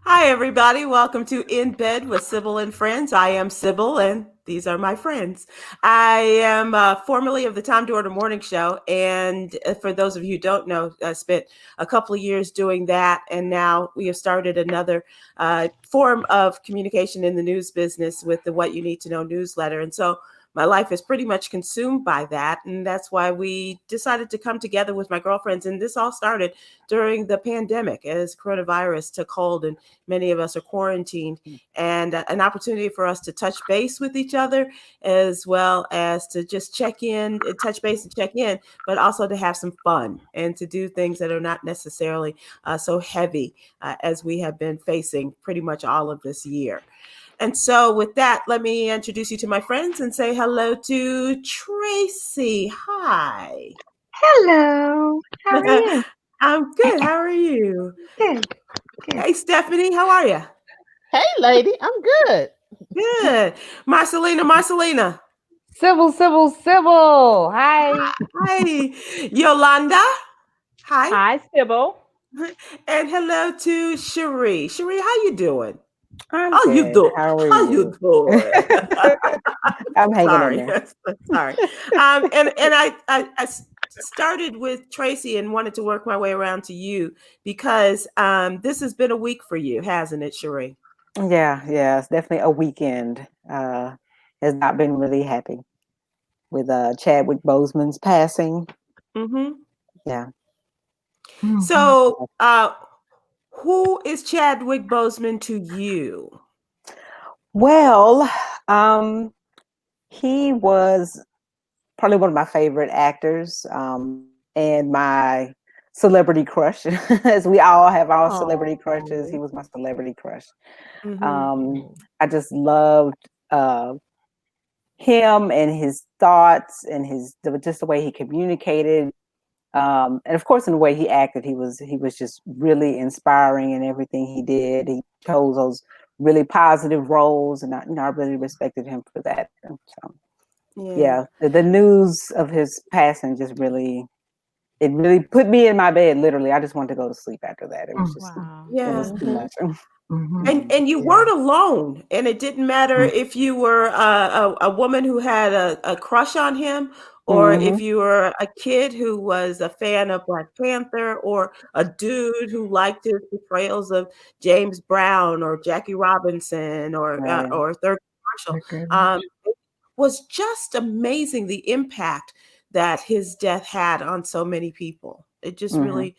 Hi, everybody. Welcome to In Bed with Sybil and Friends. I am Sybil, and these are my friends. I am formerly of the Time to Order Morning Show. And for those of you who don't know, I spent a couple of years doing that. And now we have started another form of communication in the news business with the What You Need to Know newsletter. And so my life is pretty much consumed by that. And that's why we decided to come together with my girlfriends. And this all started during the pandemic as coronavirus took hold and many of us are quarantined, and an opportunity for us to touch base with each other as well as to just check in, touch base and check in, but also to have some fun and to do things that are not necessarily so heavy as we have been facing pretty much all of this year. And so with that, let me introduce you to my friends and say hello to Tracy. Hi. Hello. How are you? I'm good. How are you? Good. Hey, Stephanie, how are you? Hey, lady, I'm good. Good. Marcelina. Sybil. Hi. Hi. Yolanda. Hi. Hi, Sybil. And hello to Cherie. Cherie, how you doing? I'm How you good. doing? How are How you? you doing? I'm hanging Sorry. in there. Sorry. And I started with Tracy and wanted to work my way around to you because this has been a week for you, hasn't it, Cherie? Yeah, it's definitely a weekend. Has not been really happy with Chadwick Boseman's passing. Mm-hmm. Yeah. So, who is Chadwick Boseman to you? Well, he was probably one of my favorite actors, and my celebrity crush, as we all have our celebrity crushes. He was my celebrity crush. Mm-hmm. I just loved him and his thoughts and just the way he communicated, and of course in the way he acted. He was just really inspiring in everything he did. He chose those really positive roles, and I really respected him for that. And so yeah, the news of his passing just really put me in my bed. Literally, I just wanted to go to sleep after that. It was just it was too much. And you weren't alone, and it didn't matter if you were a woman who had a crush on him, or if you were a kid who was a fan of Black Panther, or a dude who liked his portrayals of James Brown or Jackie Robinson or Thurgood Marshall. It was just amazing the impact that his death had on so many people. It just really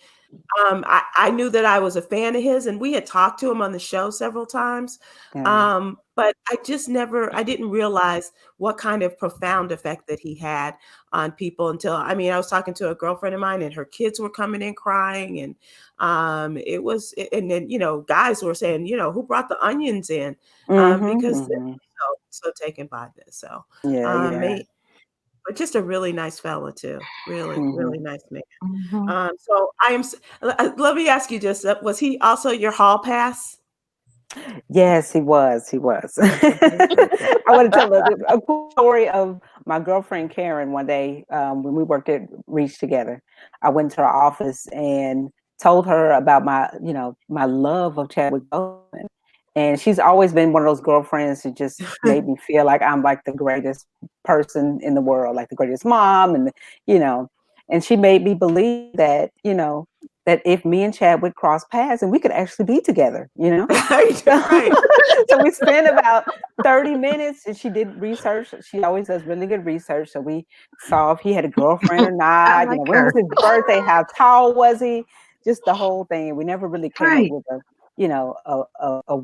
I knew that I was a fan of his, and we had talked to him on the show several times. But I didn't realize what kind of profound effect that he had on people until, I was talking to a girlfriend of mine and her kids were coming in crying. And and then, guys were saying, who brought the onions in? Because they're so taken by this. So, but just a really nice fella too. Really, really nice man. So let me ask you just, was he also your hall pass? Yes, he was. I want to tell a cool story of my girlfriend Karen. One day, when we worked at Reach together, I went to her office and told her about my love of Chadwick Boseman. And she's always been one of those girlfriends who just made me feel like I'm like the greatest person in the world, like the greatest mom, and she made me believe that, that if me and Chadwick crossed paths and we could actually be together, Right. So we spent about 30 minutes, and she did research. She always does really good research. So we saw if he had a girlfriend or not, when was his birthday, how tall was he, just the whole thing. We never really came up with a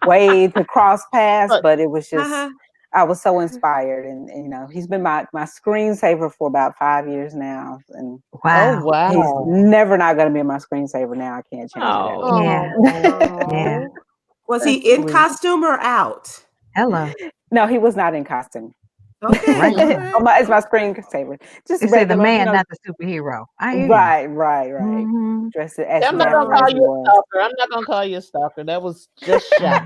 way to cross paths, but it was just, I was so inspired, and he's been my screensaver for about 5 years now, and he's never not going to be my screensaver now. I can't change that. Yeah. Was he in costume or out? Hello. No, he was not in costume. Okay. It's my screensaver. Just They regular, say the man, not the superhero. I hear right. Dressed as I'm not Jack gonna call as you a was. stalker. I'm not gonna call you a stalker. That was just shy.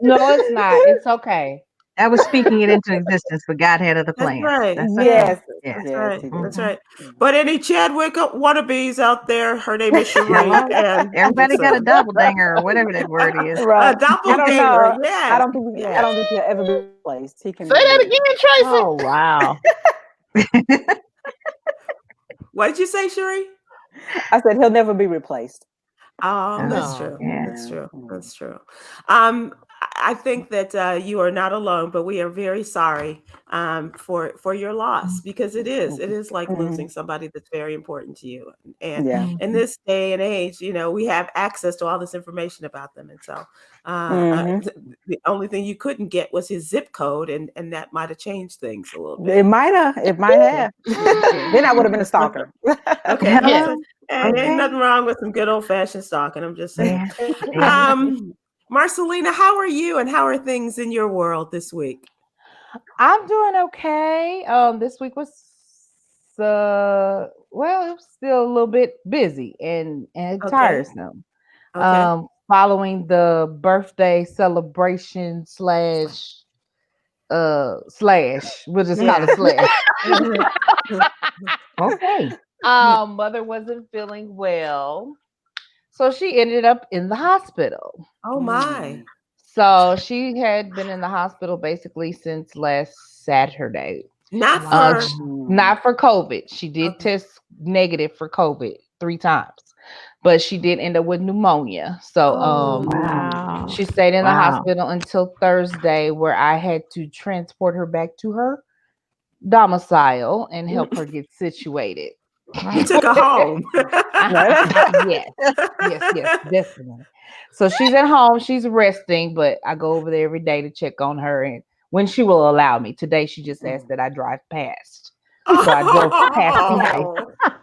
No, it's not. It's okay. I was speaking it into existence, but God had other That's plans. right. That's okay. Yes. Yeah. That's Yes, right. he That's did. right. But any Chadwick wannabes out there, her name is Cherie, Hello. and Everybody got a listen, double danger or whatever that word is. Right. I don't doppelganger. know. Yes. I don't think he'll ever be replaced. He Say can that be. again, Tracy. Oh wow. What did you say, Cherie? I said he'll never be replaced. Oh, that's No. true. Yeah. That's true. That's true. I think that you are not alone, but we are very sorry for your loss because it is like losing somebody that's very important to you. And Yeah. in this day and age, we have access to all this information about them, and so the only thing you couldn't get was his zip code, and that might have changed things a little bit. It might have. It might have. Then I would have been a stalker. Okay, Yes. Hello. ain't Okay. nothing wrong with some good old fashioned stalking. I'm just saying. Yeah. Yeah. Marcelina, how are you and how are things in your world this week? I'm doing okay. This week was well, it was still a little bit busy and Okay. tiresome. Okay. Following the birthday celebration slash, we'll just call it slash. Okay. Mother wasn't feeling well, so she ended up in the hospital. Oh my. So she had been in the hospital basically since last Saturday. Not Uh, for sh- Not for COVID. She did okay. test negative for COVID 3 times, but she did end up with pneumonia. So Wow. she stayed in the Wow. hospital until Thursday, where I had to transport her back to her domicile and help her get situated. You took her home. Yes, definitely. So she's at home, she's resting, but I go over there every day to check on her and when she will allow me. Today she just asked that I drive past. So I drove past the house.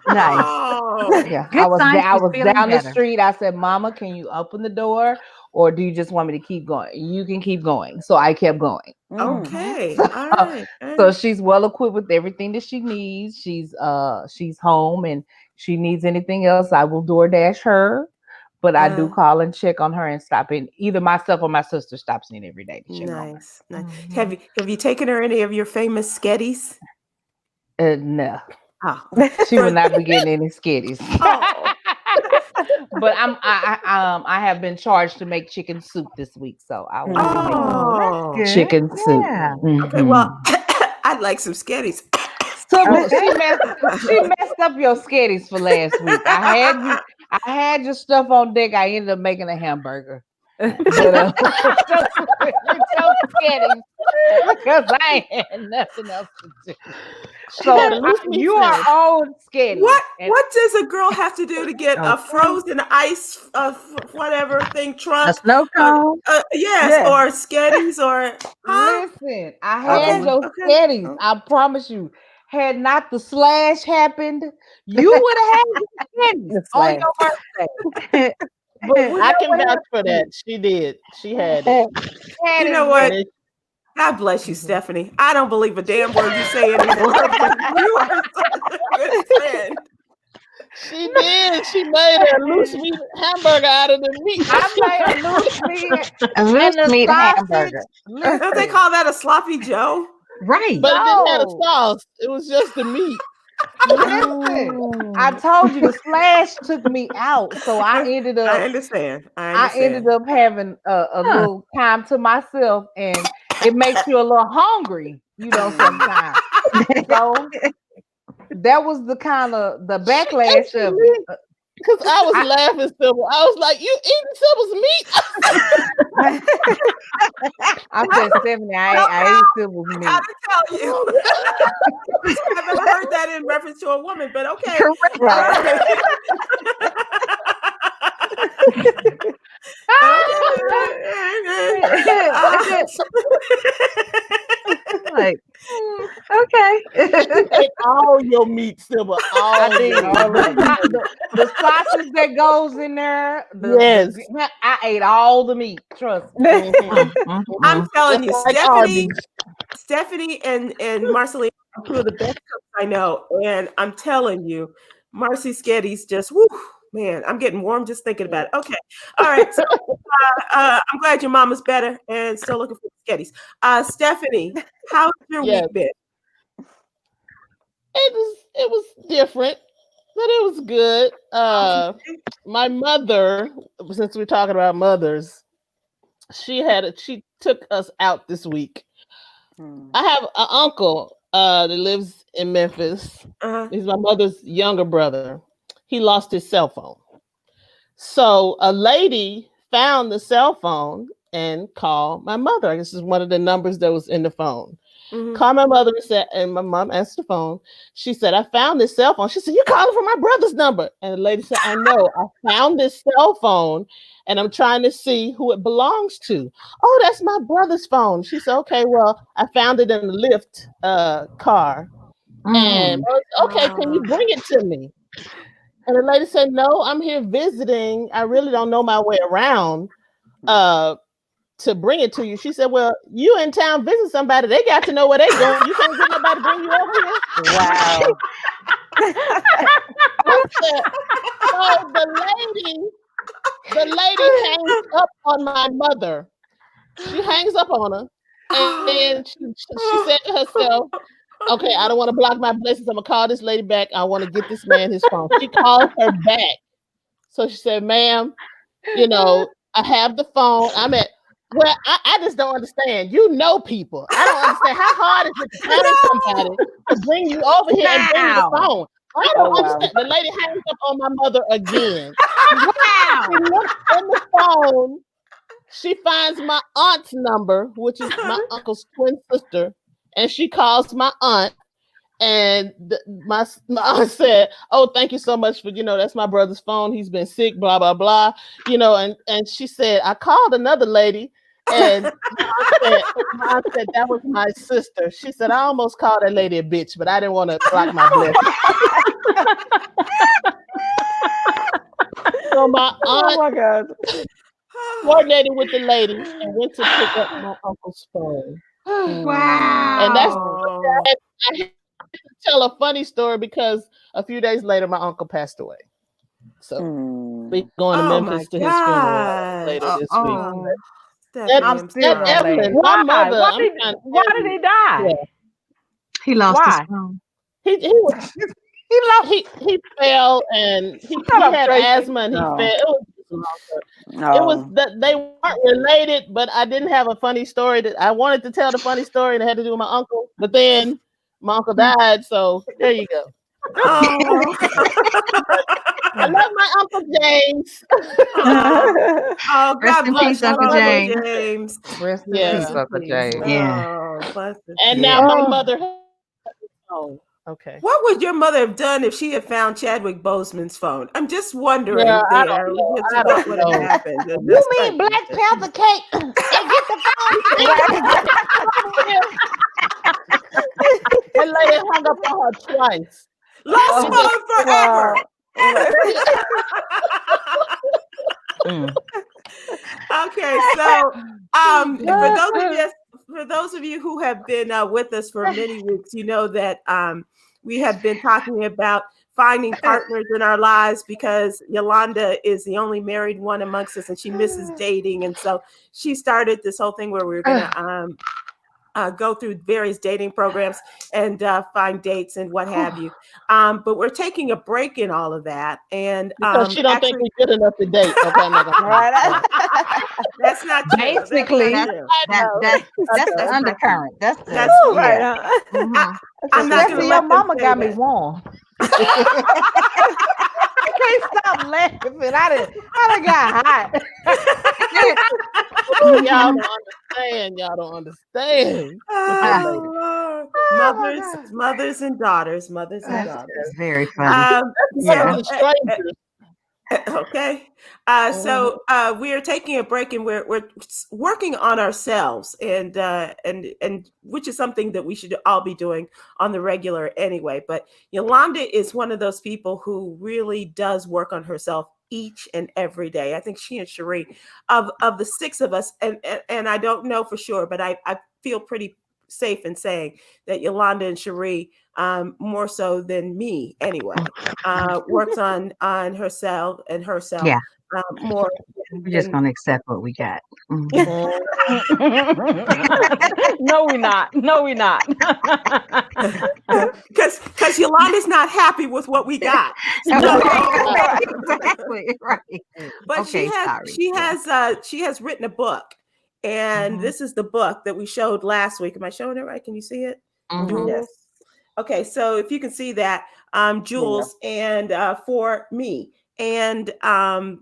Nice. Oh. Yeah, Good sign I she's was feeling down the better. street. I said, "Mama, can you open the door, or do you just want me to keep going?" You can keep going. So I kept going. Okay. So, All right. so she's well equipped with everything that she needs. She's home, and she needs anything else, I will DoorDash her. But I do call and check on her and stop in. Either myself or my sister stops in every day to check on Nice. Nice. Mhm. Have you taken her any of your famous sketties? her. No, Oh. she will not be getting any skitties. Oh. But I have been charged to make chicken soup this week, so I will be making Oh. That's good. chicken soup. Yeah. Okay, well, Mhm. I'd like some sketties. So Okay. she messed up your sketties for last week. I had your stuff on deck. I ended up making a hamburger. But with your sketties, because I ain't had nothing else to do. She got a So loose meat you are sandwich. owed sketties. What does a girl have to do to get a Okay. frozen ice whatever thing A truck? snow cone. Yes, Yeah. or sketties or huh? Listen, I had Okay, your okay. sketties. I promise you. Had not the slash happened, you would have had your sketties The on slash. your birthday. But we I know can what vouch for happened. that. She did. She had it. Had You it know ready. what? And it, God bless you, Stephanie. I don't believe a damn word you say anymore, but you are such a good friend. she did. She made a loose meat hamburger out of the meat. I made a loose meat A loose and the meat sausage. hamburger. Don't they Listen, call that a sloppy Joe? Right. But it didn't have a no, sauce. It was just the meat. listen. I told you the slash took me out, so I ended I up understand. I understand. having a Huh. little time to myself, and it makes you a little hungry, sometimes. So that was the kind of the backlash of it. Because I was I, laughing Sybil. I was like, "You eating Sybil's meat?" I said, Stephanie, I ate Sybil's I meat. gotta tell you. I've never heard that in reference to a woman, but okay. Correct. Right. Like, okay. She ate all your meat, Sybil. I All did. of it. The sausage that goes in there. Yes. I ate all the meat. Trust me. Mhm. I'm telling you, Just like Arby's. Stephanie and Marceline are two of the best cooks I know. And I'm telling you, Marcy Sketty's just whoo, man, I'm getting warm just thinking about it. Okay. All right. So I'm glad your mama's better and still looking for sketties. Stephanie, how's your Yes. week been? It was different, but it was good. My mother, since we're talking about mothers, she took us out this week. I have an uncle that lives in Memphis. Uh-huh. He's my mother's younger brother. He lost his cell phone. So a lady found the cell phone and called my mother. I guess this is one of the numbers that was in the phone. Mhm. Called my mother and said, and my mom answered the phone. She said, I found this cell phone. She said, you're calling from my brother's number. And the lady said, I know. I found this cell phone and I'm trying to see who it belongs to. Oh, that's my brother's phone. She said, okay, well, I found it in the Lyft car. And I was, okay, can you bring it to me? And the lady said, no, I'm here visiting. I really don't know my way around to bring it to you. She said, well, you in town visit somebody. They got to know where they going. You can't get nobody to bring you over here. Wow. I said, so the lady hangs up on my mother. She hangs up on her. And she said to herself, okay, I don't want to block my blessings. I'm going to call this lady back. I want to get this man his phone. She called her back. So she said, ma'am, you know, I have the phone. Well, I just don't understand. You know people. I don't understand. How hard is it to find somebody to bring you over here and bring you the phone? I don't understand. The lady hangs up on my mother again. Wow. She looks in the phone. She finds my aunt's number, which is my uncle's twin sister, and she calls my aunt. And my aunt said, oh, thank you so much for, that's my brother's phone. He's been sick, blah, blah, blah. And she said, I called another lady and my aunt said that was my sister. She said, I almost called that lady a bitch, but I didn't want to block my blessing. So my aunt coordinated with the lady and went to pick up my uncle's phone. Wow. And that's I had to tell a funny story because a few days later my uncle passed away. So we're going to Memphis to his funeral later this week. I'm still Evelyn, my mother. Why did he die? Yeah. He lost his phone. He fell and he had asthma and he fell. It was that they weren't related, but I didn't have a funny story that I wanted to tell the funny story and it had to do with my uncle, but then my uncle died, so there you go. Oh. I love my Uncle James. Oh, God bless Uncle James. Rest in peace, Uncle James. Yeah. Oh, and now my mother has his phone. Okay. What would your mother have done if she had found Chadwick Boseman's phone? I'm just wondering Yeah, I there. don't know. What would have happened? You mean Black Panther cake? And get the phone. That lady hung up on her twice. Lost phone forever. Okay, so for those of you who have been with us for many weeks, you know that we have been talking about finding partners in our lives because Yolanda is the only married one amongst us and she misses dating. And so she started this whole thing where we were going to go through various dating programs and find dates and what have you. But we're taking a break in all of that. And because she don't think we're good enough to date. Okay, I'm not gonna that's not true. Basically, that's the undercurrent. That's right. I'm not going to your mama got me warm. I can't stop laughing. I done got hot. Y'all don't understand. Mothers and daughters. That's very funny. Okay. So we are taking a break and we're working on ourselves and which is something that we should all be doing on the regular anyway. But Yolanda is one of those people who really does work on herself each and every day. I think she and Cherie of the six of us, and I don't know for sure, but I feel pretty safe in saying that Yolanda and Cherie, more so than me anyway, works on herself. Yeah. more We're just than gonna accept what we got. No, we're not. No, we're not. because Yolanda's not happy with what we got. Exactly, right. But Okay, sorry. she has written a book, and this is the book that we showed last week. Am I showing it right? Can you see it? Jules? Yes. Okay, so if you can see that, Jules, and for me. And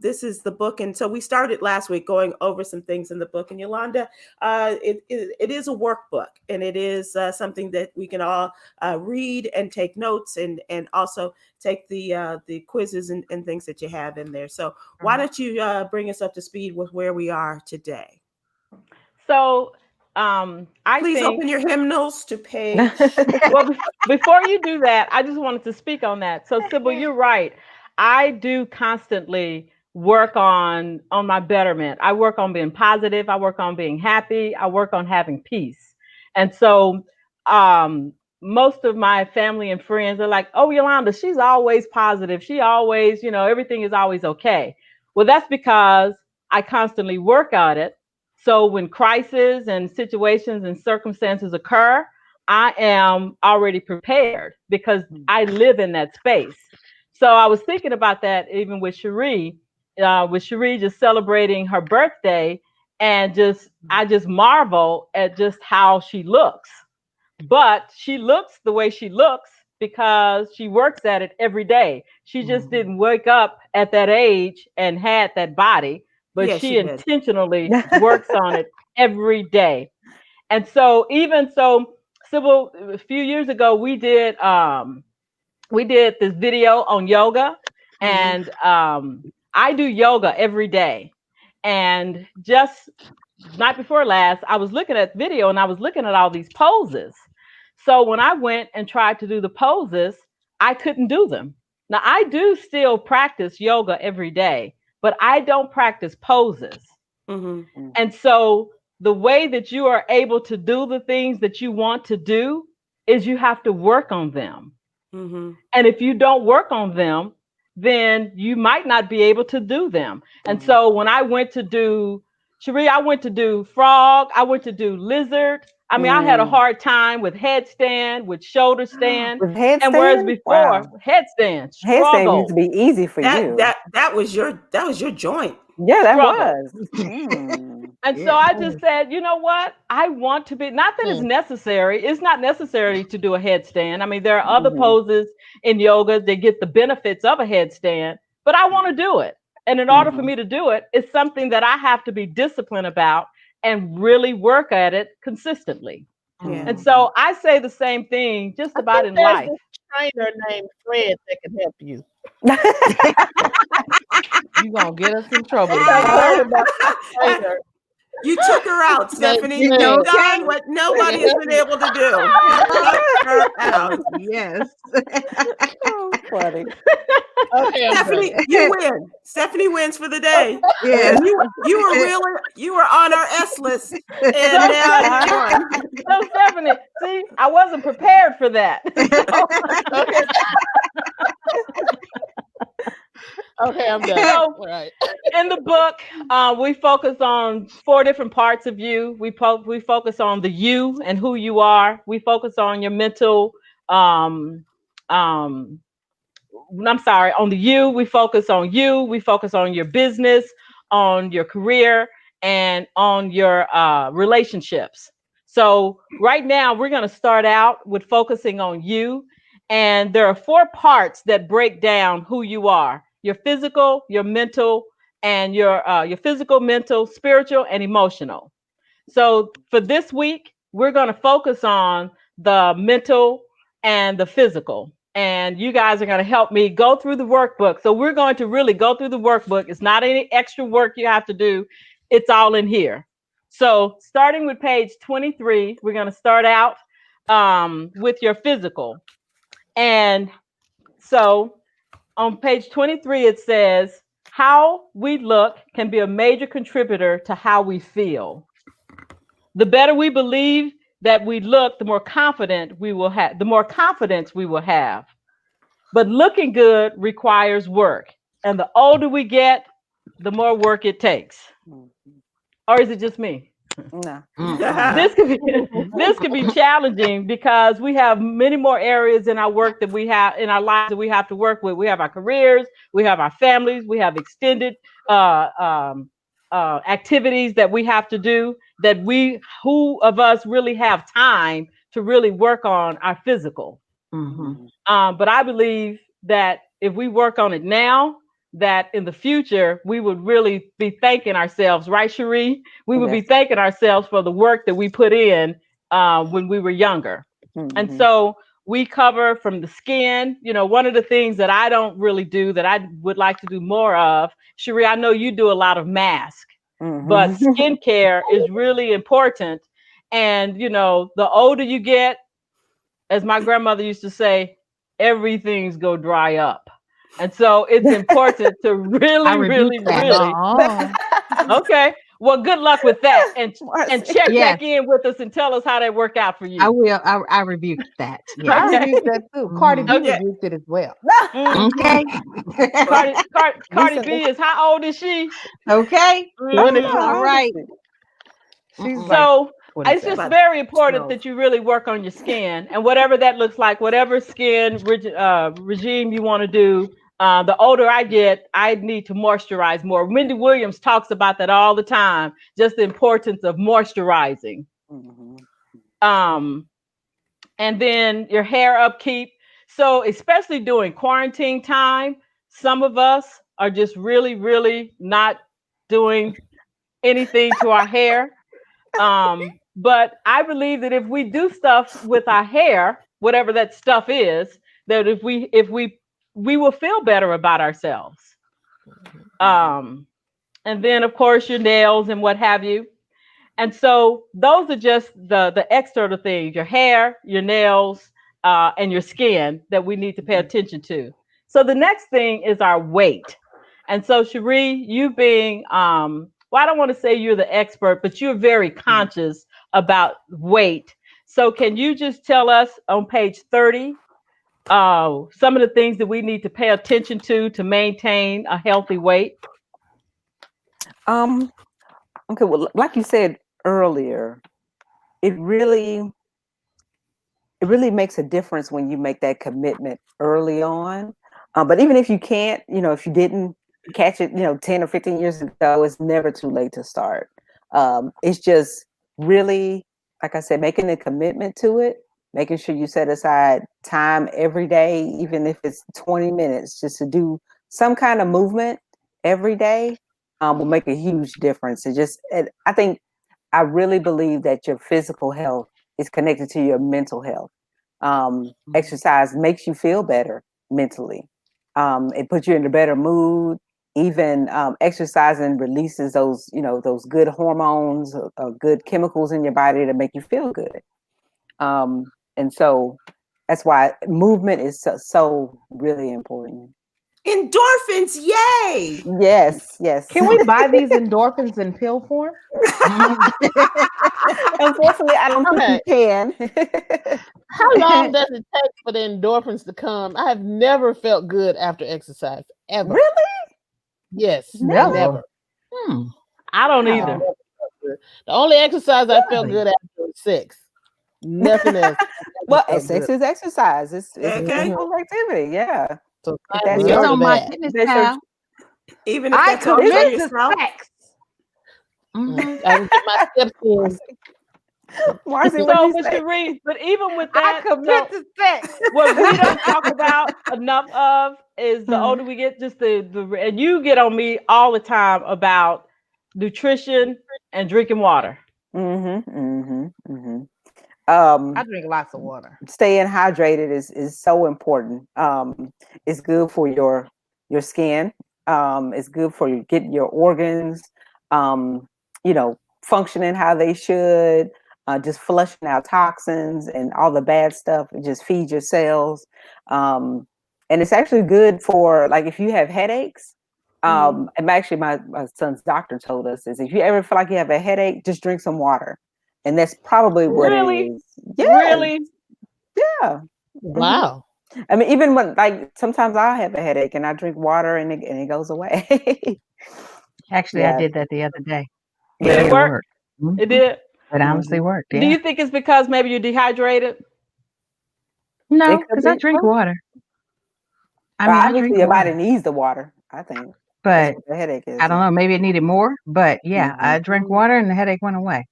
this is the book. And so we started last week going over some things in the book. And Yolanda, it is a workbook, and it is something that we can all read and take notes, and also take the quizzes and things that you have in there. So why don't you bring us up to speed with where we are today? So Please open your hymnals to page. Well, before you do that, I just wanted to speak on that. So, Sybil, you're right. I do constantly work on my betterment. I work on being positive. I work on being happy. I work on having peace. And so, most of my family and friends are like, "Oh, Yolanda, she's always positive. She always, everything is always okay." Well, that's because I constantly work on it. So when crises and situations and circumstances occur, I am already prepared because I live in that space. So I was thinking about that even with Cherie just celebrating her birthday, and I just marvel at just how she looks. But she looks the way she looks because she works at it every day. She just didn't wake up at that age and had that body, but Yeah, she she did. intentionally works on it every day. And so Sybil, a few years ago, we did this video on yoga, and I do yoga every day. And just night before last, I was looking at video and I was looking at all these poses. So when I went and tried to do the poses, I couldn't do them. Now I do still practice yoga every day, but I don't practice poses. And so the way that you are able to do the things that you want to do is you have to work on them. And if you don't work on them, then you might not be able to do them. And so when I went to do Cherie, I went to do frog, I went to do lizard. I mean, I had a hard time with headstand, with shoulder stand. With headstand? And whereas before, headstand, Headstand used to struggle. be easy for you. That was your joint. Yeah, that struggle. was. And so I just said, you know what? I want to be, not that it's necessary. It's not necessary to do a headstand. I mean, there are other poses in yoga that get the benefits of a headstand, but I want to do it. And in order for me to do it, it's something that I have to be disciplined about and really work at it consistently. Yeah. And so I say the same thing just about in life. There's a trainer named Fred that can help you. You're going to get us in trouble. You took her out, Stephanie. You You've done what nobody has been able to do. Took her out. Yes. Oh, funny. Okay, Stephanie, you win. Stephanie wins for the day. Yes. You were on our S list, and now you won. So Stephanie, see, I wasn't prepared for that. Okay, I'm done. So, all right. In the book, we focus on 4 different parts of you. We focus on the you and who you are. We focus on your mental. I'm sorry, on the you. We focus on you. We focus on your business, on your career, and on your relationships. So right now, we're going to start out with focusing on you. And there are 4 parts that break down who you are: your physical, your mental, and your physical, mental, spiritual, and emotional. So for this week, we're going to focus on the mental and the physical. And you guys are going to help me go through the workbook. So we're going to really go through the workbook. It's not any extra work you have to do. It's all in here. So starting with page 23, we're going to start out with your physical. And so on page 23, it says, how we look can be a major contributor to how we feel. The better we believe that we look, the more confidence we will have. But looking good requires work. And the older we get, the more work it takes. Or is it just me? No. This could be this could be challenging because we have many more areas in our work that we have in our lives that we have to work with. We have our careers, we have our families, we have extended uh, um, activities that we have to do. That who of us really have time to really work on our physical. But I believe that if we work on it now, that in the future we would really be thanking ourselves, right, Cherie? We would be Yes. thanking ourselves for the work that we put in when we were younger. And so we cover from the skin. You know, one of the things that I don't really do that I would like to do more of, Cherie, I know you do a lot of mask, but skincare is really important. And, you know, the older you get, as my grandmother used to say, everything's go dry up. And so it's important to I really, rebuke really, that. really. Okay. Well, good luck with that. And check Yes, back in with us and tell us how that worked out for I you. will. I rebuke that. I Yes. Okay. rebuked that too. Cardi B Okay. rebuked it as well. Okay. Cardi B is how old is she? Okay. 22. All right. She's like So it's 27. just But very important 12. that you really work on your skin and whatever that looks like, whatever skin regime you want to do. The older I get, I need to moisturize more. Wendy Williams talks about that all the time, just the importance of moisturizing. Um, and then your hair upkeep. So, especially during quarantine time, some of us are just really, really not doing anything to our hair. But I believe that if we do stuff with our hair, whatever that stuff is, that if we will feel better about ourselves. Um, and then of course your nails and what have you. And so those are just the external things, your hair, your nails, and your skin that we need to pay attention to. So the next thing is our weight. And so Cherie, you being well, I don't want to say you're the expert, but you're very conscious about weight. So can you just tell us on page 30 some of the things that we need to pay attention to maintain a healthy weight? Um, okay, well, like you said earlier, it really it really makes a difference when you make that commitment early on. But even if you can't, if you didn't catch it, 10 or 15 years ago, it's never too late to start. It's just really, like I said, making a commitment to it, making sure you set aside time every day, even if it's 20 minutes, just to do some kind of movement every day will make a huge difference. I think I really believe that your physical health is connected to your mental health. Exercise makes you feel better mentally. It puts you in a better mood. Even exercising releases those good hormones or good chemicals in your body to make you feel good. And so that's why movement is so really important. Endorphins, yay! Yes, yes. Can we buy these endorphins in pill form? Unfortunately, I don't think you can. How long does it take for the endorphins to come? I have never felt good after exercise, ever. Really? Yes, Never. never. I don't I've either. never felt good. The only exercise I felt good after was sex. Nothing else. Well, felt sex good. is exercise. It's a Okay. physical activity. Yeah. So If I that's was It's your, on to my that. fitness that's your pal. Even if I that's only for commit to yourself. sex. I can get my steps in. Marcy, what do So, you but say? Cherie, but even with I that, commit so to sex. what we don't talk about enough of is the older we get, just the and you get on me all the time about nutrition and drinking water. I drink lots of water. Staying hydrated is so important. It's good for your skin. It's good for you getting your organs, functioning how they should. Just flushing out toxins and all the bad stuff. It just feeds your cells. And it's actually good for like if you have headaches. And actually, my son's doctor told us is if you ever feel like you have a headache, just drink some water, and that's probably what it Really, is. Yeah, really. yeah. Wow. I mean, even when like sometimes I'll have a headache and I drink water and it goes away. Actually, I did that the other day. Did it It work? worked. It did. It honestly worked. Do Yeah. you think it's because maybe you're dehydrated? No, It could because I be. drink water. I Well, mean, I obviously, drink your water, body needs the water. I think that's but what the headache is. I don't know. Maybe it needed more. But yeah, I drank water and the headache went away.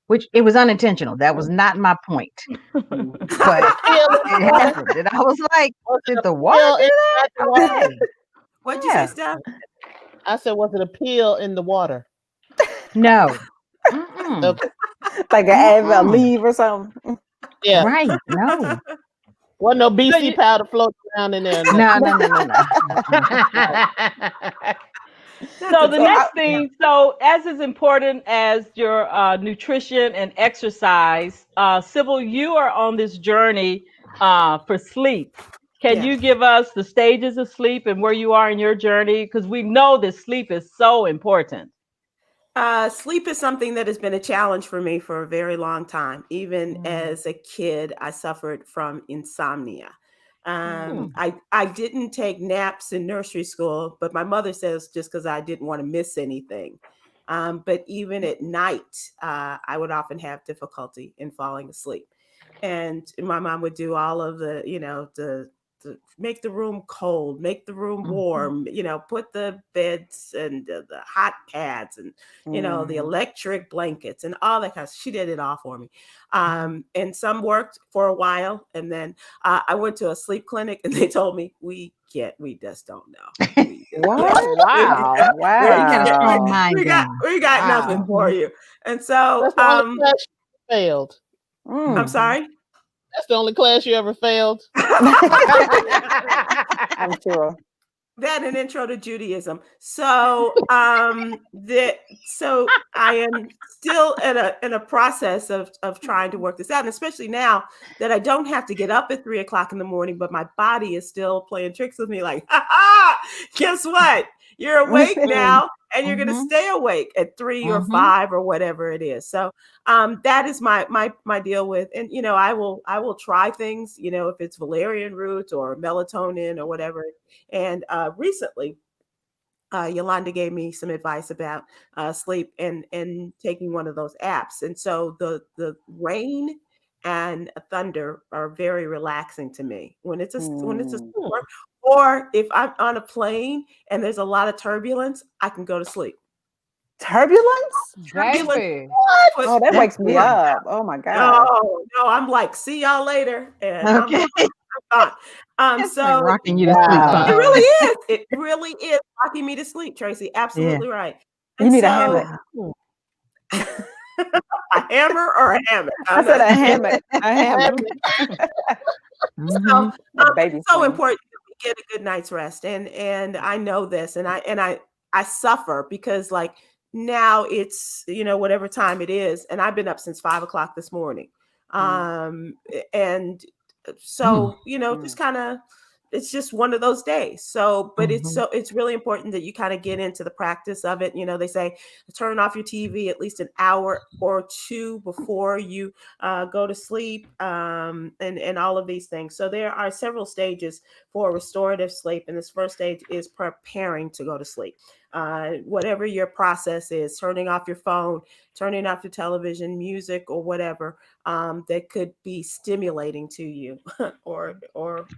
Which it was unintentional. That was not my point. But Pill in it the water? happened. And I was like, Was it did a the water pill do inside the that? water? Okay. What'd you say, Yeah. Steph? I said, was it a pill in the water? No. Mm-mm. Okay. Like a Mm-mm. leave or something. Yeah. Right. No. Wasn't no So BC you, powder floating around in there. Or nothing. No, no, no, no, no. That's so the So exciting. next thing, so as is important as your nutrition and exercise, Sybil, you are on this journey for sleep. Can Yes. you give us the stages of sleep and where you are in your journey? Because we know that sleep is so important. Sleep is something that has been a challenge for me for a very long time. Even as a kid, I suffered from insomnia. I didn't take naps in nursery school, but my mother says just because I didn't want to miss anything. But even at night, I would often have difficulty in falling asleep. And my mom would do all of the, the make the room cold, make the room warm, put the beds and the hot pads and, the electric blankets and all that kind of, she did it all for me. And some worked for a while. And then I went to a sleep clinic and they told me, we just don't know. what? Wow. You got a strong Wow. mind then. We got nothing Wow. for you. And so, That's the only class you failed. I'm Mm. sorry. That's the only class you ever failed. I'm sure. That an intro to Judaism. So so I am still in a process of trying to work this out, and especially now that I don't have to get up at 3 o'clock in the morning, but my body is still playing tricks with me, like, ha ha, guess what? You're awake now, and you're gonna stay awake at 3 or 5 or whatever it is. So that is my deal with, and I will try things, if it's valerian root or melatonin or whatever. And recently, Yolanda gave me some advice about sleep and taking one of those apps. And so the rain and thunder are very relaxing to me when it's a storm, or if I'm on a plane and there's a lot of turbulence, I can go to sleep. Turbulence? Turbulence. Baby. Put, Oh, that That's wakes me good. up. Oh my God. no, I'm like, see y'all later, and I'm Okay. gone. It's like So rocking you to sleep, it huh? Wow. really is. It really is rocking me to sleep, Tracy. Yeah. Absolutely right. You And need a so hammock. a hammer or a hammock? I I'm said not a sure. hammock. A hammock. So Mm-hmm. A baby it's so swing. important that we get a good night's rest. And I know this, and I suffer because like now it's whatever time it is, and I've been up since 5 o'clock this morning. And so just kind of, it's just one of those days. So but it's really important that you kind of get into the practice of it. They say turn off your TV at least an hour or two before you go to sleep, and all of these things. So there are several stages for restorative sleep, and this first stage is preparing to go to sleep. Whatever your process is, turning off your phone, turning off your television, music, or whatever that could be stimulating to you, or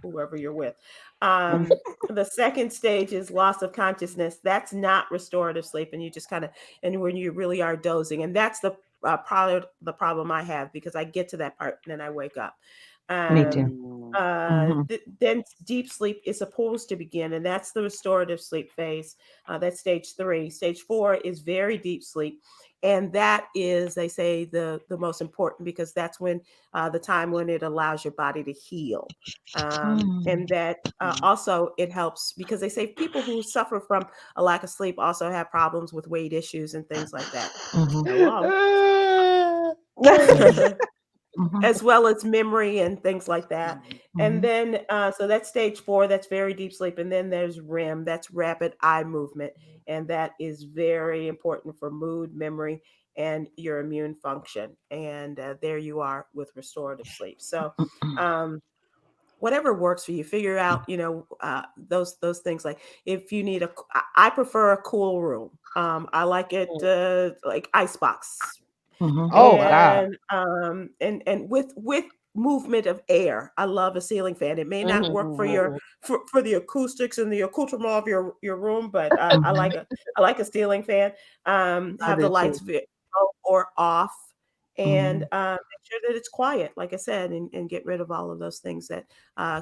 whoever you're with. The second stage is loss of consciousness. That's not restorative sleep, and you just kind of, and when you really are dozing, and that's probably the problem I have, because I get to that part and then I wake up. Me too. Then deep sleep is supposed to begin, and that's the restorative sleep phase. That's stage 3. Stage 4 is very deep sleep, and that is, they say, the most important, because that's when the time when it allows your body to heal. And that also it helps, because they say people who suffer from a lack of sleep also have problems with weight issues and things like that. Hello. As well as memory and things like that. And then, so that's stage 4, that's very deep sleep. And then there's REM, that's rapid eye movement. And that is very important for mood, memory, and your immune function. And there you are with restorative sleep. So, whatever works for you. Figure out, those things. Like if you need I prefer a cool room. I like it like icebox, Oh God. and with movement of air. I love a ceiling fan. It may not work for your for the acoustics and the accoutrement of your room, but I like a ceiling fan. Have the lights low or off, and make sure that it's quiet, like I said, and get rid of all of those things that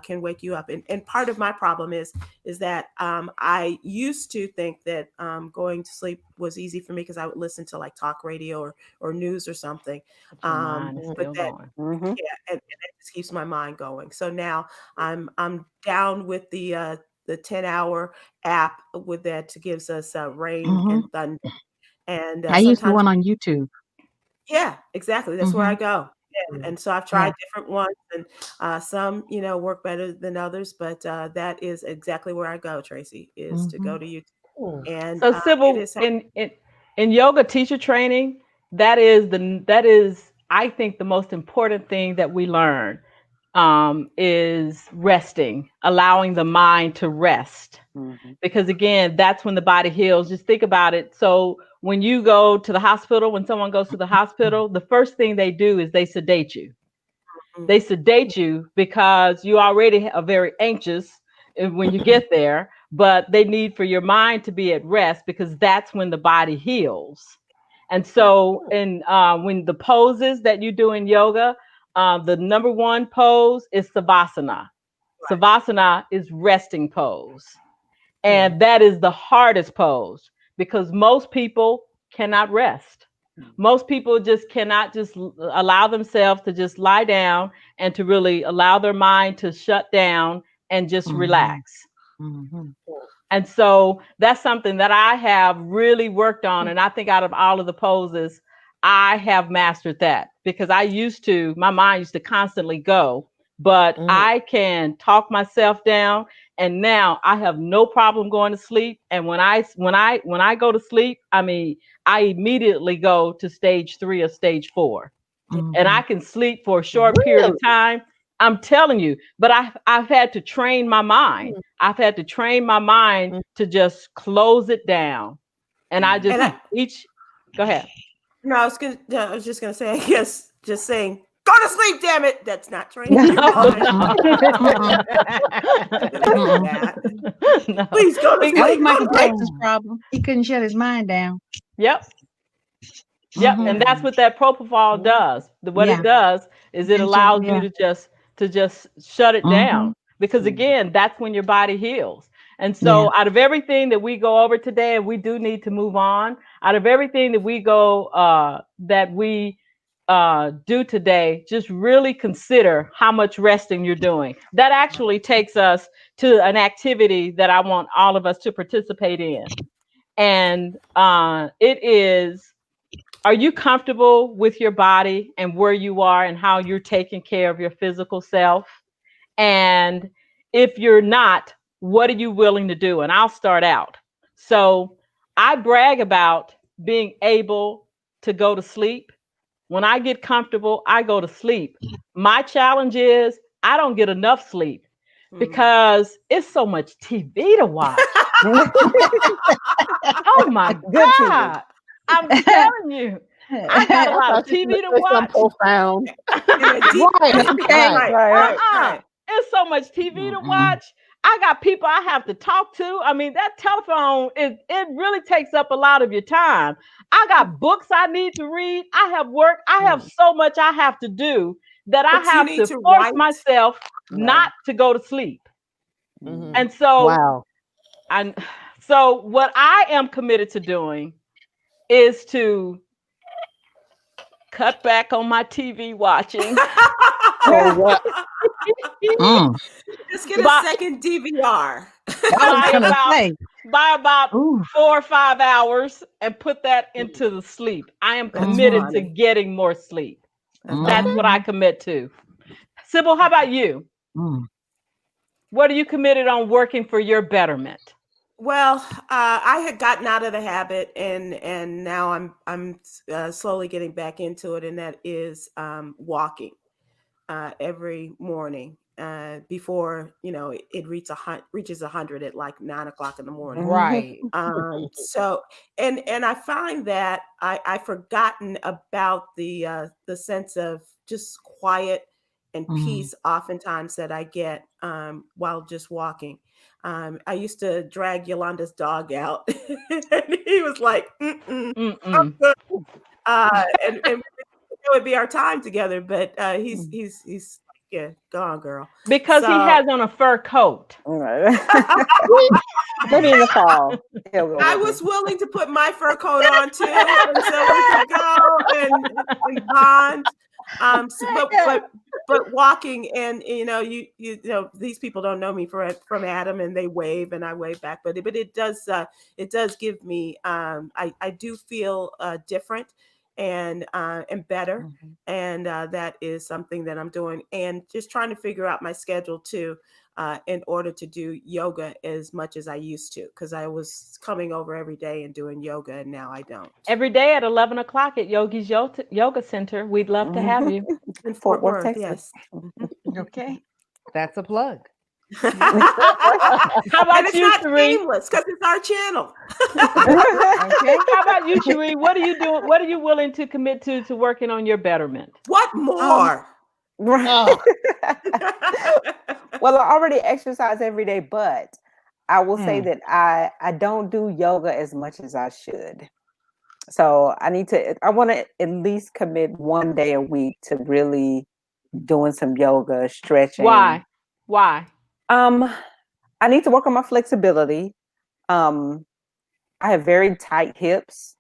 can wake you up. And part of my problem is that I used to think that going to sleep was easy for me because I would listen to like talk radio or news or something. Your mind is But still that going. yeah, and it just keeps my mind going. So now I'm down with the 10-hour app with that gives us rain and thunder. And I use the sometimes, one on YouTube. yeah, exactly. That's where I go. Yeah. And so I've tried different ones, and some, work better than others. But that is exactly where I go, Tracy, is to go to YouTube. And So it Sybil, is. in yoga teacher training, that is I think the most important thing that we learn is resting, allowing the mind to rest. Because again, that's when the body heals. Just think about it. So when you go to the hospital, when someone goes to the hospital, the first thing they do is they sedate you. They sedate you because you already are very anxious when you get there, but they need for your mind to be at rest because that's when the body heals. And so, when the poses that you do in yoga, the number one pose is Savasana. Savasana is resting pose. And that is the hardest pose because most people cannot rest. Most people just cannot just allow themselves to just lie down and to really allow their mind to shut down and just relax. And so that's something that I have really worked on. And I think out of all of the poses, I have mastered that because my mind used to constantly go, but I can talk myself down. And now I have no problem going to sleep. And when I go to sleep, I mean, I immediately go to stage 3 or stage 4 and I can sleep for a short period of time. I'm telling you, but I've had to train my mind. I've had to train my mind to just close it down. And I just And go ahead. no, I was just gonna say, I guess, just saying, go to sleep, damn it. That's not training your No, mind. no. No. Please go to That was sleep. Michael Jackson's problem. He couldn't shut his mind down. Yep. Yep, and that's what that propofol does. What it does is it allows you to just shut it down because again, that's when your body heals. And so out of everything that we go over today, and we do need to move on, out of everything that we do today, just really consider how much resting you're doing. That actually takes us to an activity that I want all of us to participate in. And it is, are you comfortable with your body and where you are and how you're taking care of your physical self? And if you're not, what are you willing to do? And I'll start out. So I brag about being able to go to sleep. When I get comfortable, I go to sleep. My challenge is I don't get enough sleep because it's so much TV to watch. Oh my Good God. I'm telling you, I got a lot of TV to watch. Profound. Right. It's so much TV to watch. I got people I have to talk to. I mean, that telephone, it really takes up a lot of your time. I got books I need to read. I have work. I have so much I have to do that I But you have need to to force write. myself not to go to sleep. And so, Wow. so what I am committed to doing is to cut back on my TV watching. Oh, what? Just get a But second DVR. I was by gonna about say, by about ooh, 4 or 5 hours and put that into the sleep. I am That's committed to funny. getting more sleep. That's That's funny. what I commit to. Sybil, how about you? mm. What are you committed on working for your betterment? Well, I had gotten out of the habit, and now I'm slowly getting back into it, and that is walking every morning. before it reaches 100 at like 9 o'clock in the morning. Right. So and I find that I've forgotten about the sense of just quiet and peace oftentimes that I get while just walking. I used to drag Yolanda's dog out, and he was like, "Mm-mm, I'm Mm-mm. good." And it would be our time together, but he's yeah, go on, girl. Because he So has on a fur coat. Maybe in the fall. He'll go I with was me. willing to put my fur coat on too, and so we could go and bond. But walking, and you know these people don't know me from Adam, and they wave and I wave back, but it does give me I do feel different and better, and that is something that I'm doing, and just trying to figure out my schedule too. In order to do yoga as much as I used to, because I was coming over every day and doing yoga, and now I don't. Every day at 11 o'clock at Yogi's Yoga Center. We'd love to have you. In Fort Fort Worth, Worth, Texas. yes. Okay. That's a plug. How And about it's you, not Cherie? shameless because it's our channel. Okay. How about you, Cherie? What are you doing? What are you willing to commit to working on your betterment? What more? Right. Oh, Well, I already exercise every day, but I will say Mm. that I don't do yoga as much as I should. So I want to at least commit one day a week to really doing some yoga, stretching. Why? Why? I need to work on my flexibility. I have very tight hips.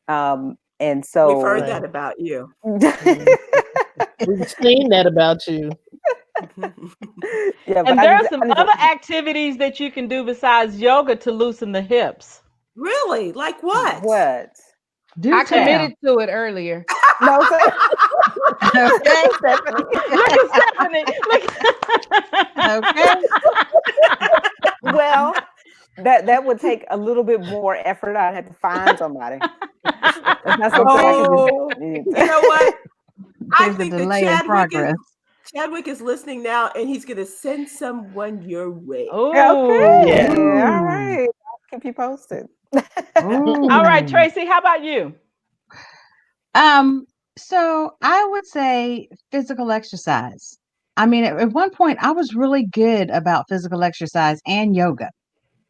And We've heard so that about you. we've seen that about you. yeah, but And I there need are to, some other activities that you can do besides yoga to loosen the hips. Really? Like what? what? Do I tell. committed to it earlier. No, Okay. Stephanie. Look at Stephanie. Look. Okay. Well, that would take a little bit more effort. I'd have to find somebody. It's not something I can Oh, just. you know what? I There's a think that delay in progress. Chadwick is listening now, and he's gonna send someone your way. Oh. Yeah. Okay, all Ooh. right. I'll keep you posted. All right, Ooh. Tracy, how about you? So I would say physical exercise. I mean, at one point, I was really good about physical exercise and yoga,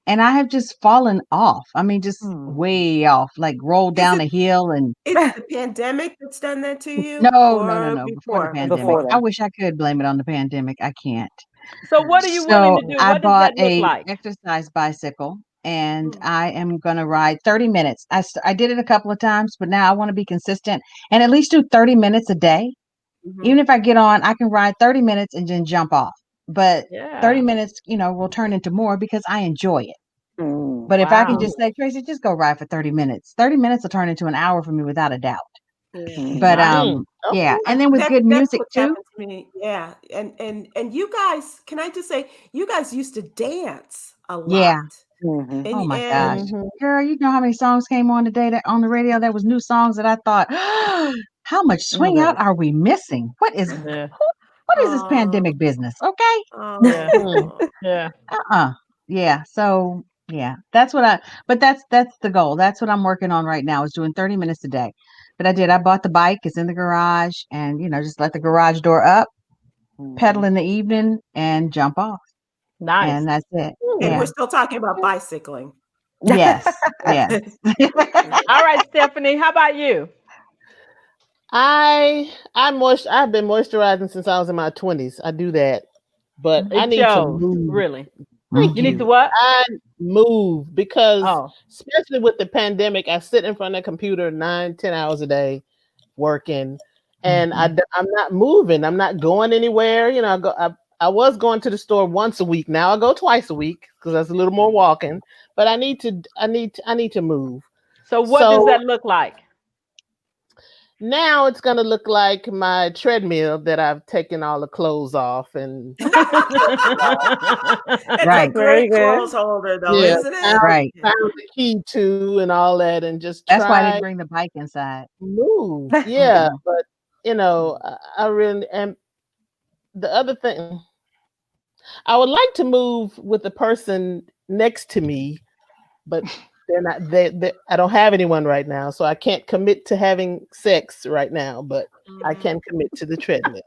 and I have just fallen off. I mean, just way off, like rolled Is down it a hill and is it the pandemic that's done that to you, no, no, no, or no, before the before? pandemic. Before I that. wish I could blame it on the pandemic. I can't. So what are you willing So to do? I What does bought that look a like? exercise bicycle and Mm, I am going to ride 30 minutes. I did it a couple of times, but now I want to be consistent and at least do 30 minutes a day. mhm. Even if I get on, I can ride 30 minutes and then jump off. But 30 Yeah. minutes, will turn into more because I enjoy it. Mm. But if I can Wow. just say, Tracy, just go ride for 30 minutes, 30 minutes will turn into an hour for me without a doubt. Yeah. But Nice. yeah, Okay. and then with good That's music what too. happened to me. Yeah, and you guys, can I just say, you guys used to dance a lot, Yeah. Mhm. Oh my gosh. and Mhm. Girl, you know how many songs came on today that on the radio that was new songs that I thought, how much swing out Okay. are we missing? Yeah. What is this oh, pandemic business? Okay. Yeah. Mhm. oh, Yeah. Uh-uh. Yeah. So yeah, but that's the goal. That's what I'm working on right now is doing 30 minutes a day. But I bought the bike, it's in the garage, and just let the garage door up, pedal Mhm. in the evening and jump off. Nice. And that's it. and Yeah. we're still talking about bicycling. Yes. Yes. All right, Stephanie, how about you? I've been moisturizing since I was in my 20s. I do that. But I It need to shows, move. really. Thank You need to you. what? I move because Oh, especially with the pandemic, I sit in front of the computer 9, 10 hours a day working, and Mhm. I'm not moving. I'm not going anywhere. I was going to the store once a week. Now I go twice a week because that's a little more walking. But I need to move. so what does So that look like? now it's gonna look like my treadmill that I've taken all the clothes off and It's a Right. Very great good. clothes holder, though, yeah, isn't it? Right. Yeah. found the key to and all that and just That's why I didn't try bring the bike inside. move. Yeah, Mm-mm. but I really am. The other thing, I would like to move with the person next to me, but they're not. I don't have anyone right now, so I can't commit to having sex right now. But I can commit to the treadmill.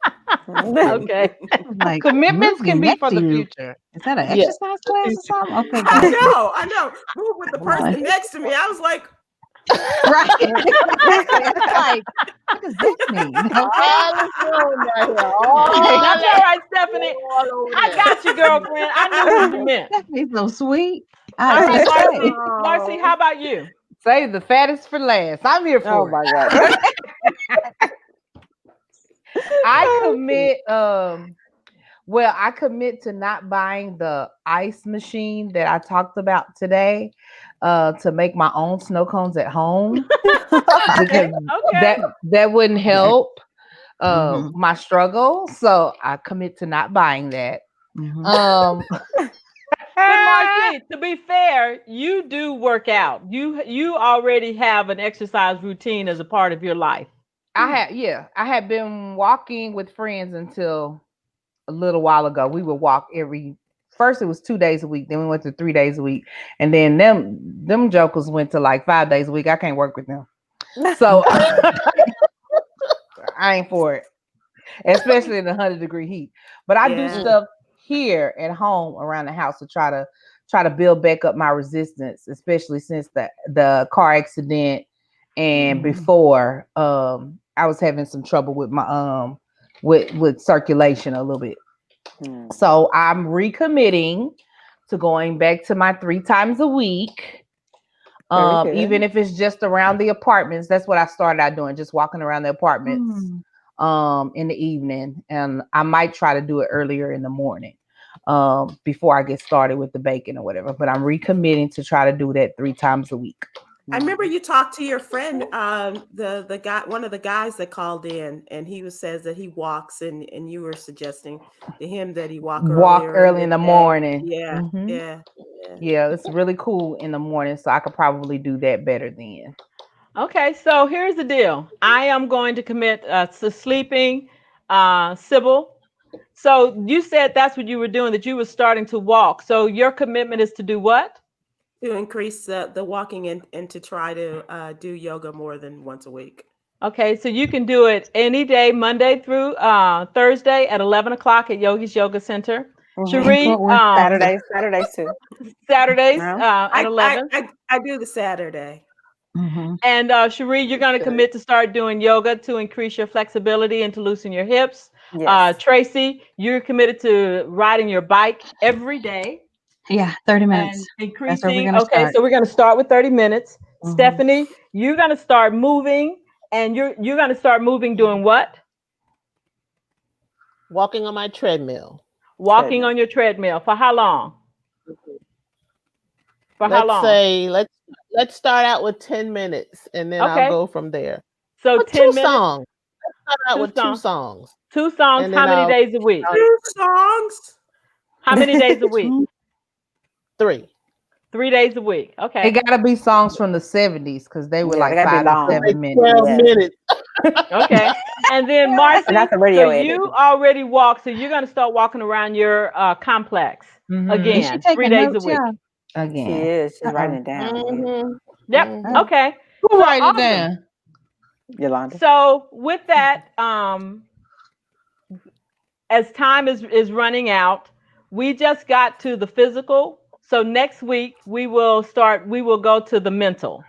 Okay. Like Commitments can moving be next for to the you. future. Is that an Yeah, exercise the class or future. something? Okay, I got it. know, I know. Move with the person Like, next to me. I was like, right. Exactly. I was like, what does that mean? Okay. All is wrong right here. Like, That's all right, Stephanie. All over I there. got you, girlfriend. I knew what you meant. Stephanie's so sweet. I All right, have to say. Marcy. Marcy, how about you? Save the fattest for last. I'm here Oh for my it. God. I commit well, I commit to not buying the ice machine that I talked about today, to make my own snow cones at home because Okay. Okay. that wouldn't help Mhm. my struggle. So I commit to not buying that. Mhm. Um But Marcy, to be fair, you do work out. You already have an exercise routine as a part of your life. I had been walking with friends until a little while ago. We would walk every first it was 2 days a week, then we went to 3 days a week, and then them jokers went to like 5 days a week. I can't work with them. So I ain't for it, especially in the 100-degree heat. But I do yeah. stuff here at home around the house to try to build back up my resistance, especially since the car accident and Mhm. before I was having some trouble with my with circulation a little bit. Hmm. So I'm recommitting to going back to my 3 times a week. Very Even good. if it's just around the apartments. That's what I started out doing, just walking around the apartments Mm. in the evening. And I might try to do it earlier in the morning, before I get started with the baking or whatever. But I'm recommitting to try to do that 3 times a week. I remember Mhm. you talked to your friend, the guy, one of the guys that called in, and says that he walks, and you were suggesting to him that he walk Walk earlier in early the in the day. morning. Yeah, Hmm. yeah, yeah. Yeah, it's really cool in the morning. So I could probably do that better then. Okay, so here's the deal. I am going to commit to sleeping, Sybil. So you said that's what you were doing, that you were starting to walk. So your commitment is to do what? To increase the walking and to try to do yoga more than once a week. Okay, so you can do it any day, Monday through Thursday at 11 o'clock at Yogi's Yoga Center. Mhm. In Cherie, Fort Worth, Texas. Saturdays too. Saturdays No. at 11. I do the Saturday. Mhm. And Cherie, you're going to Okay. commit to start doing yoga to increase your flexibility and to loosen your hips. Yes. Tracy, you're committed to riding your bike every day Yeah, 30 minutes. and That's where we're increasing. gonna Okay, start. so we're going to start with 30 minutes. Mhm. Stephanie, you're going to start moving, and you're going to start moving doing what? Walking on my treadmill. Walking Treadmill. on your treadmill. For how long? For how Let's long? say let's start out with 10 minutes and then I'll Okay, go from there. so But two 10 minutes, songs. Start out two with two songs. songs. Two songs, And how then many I'll days a week? 2 songs. How many days a week? Mm. 3. 3 days a week. It Okay. gotta be songs from the 70s because they were Yeah, they like gotta be 5 to They long. make 7 minutes. 12 Yes. minutes. Okay. And then And that's Marcy, the so radio edit. you already walk, so you're going to start walking around your complex Mm-hmm. Is she again, three taking days a notes, week. y'all? She Again. is. She's writing Uh-oh. it down. Yeah. Mhm. Yep. Uh-oh. Mhm. Okay. Who So write it awesome. down? Yolanda. So with that, as time is running out, we just got to the physical. So next week we will go to the mental.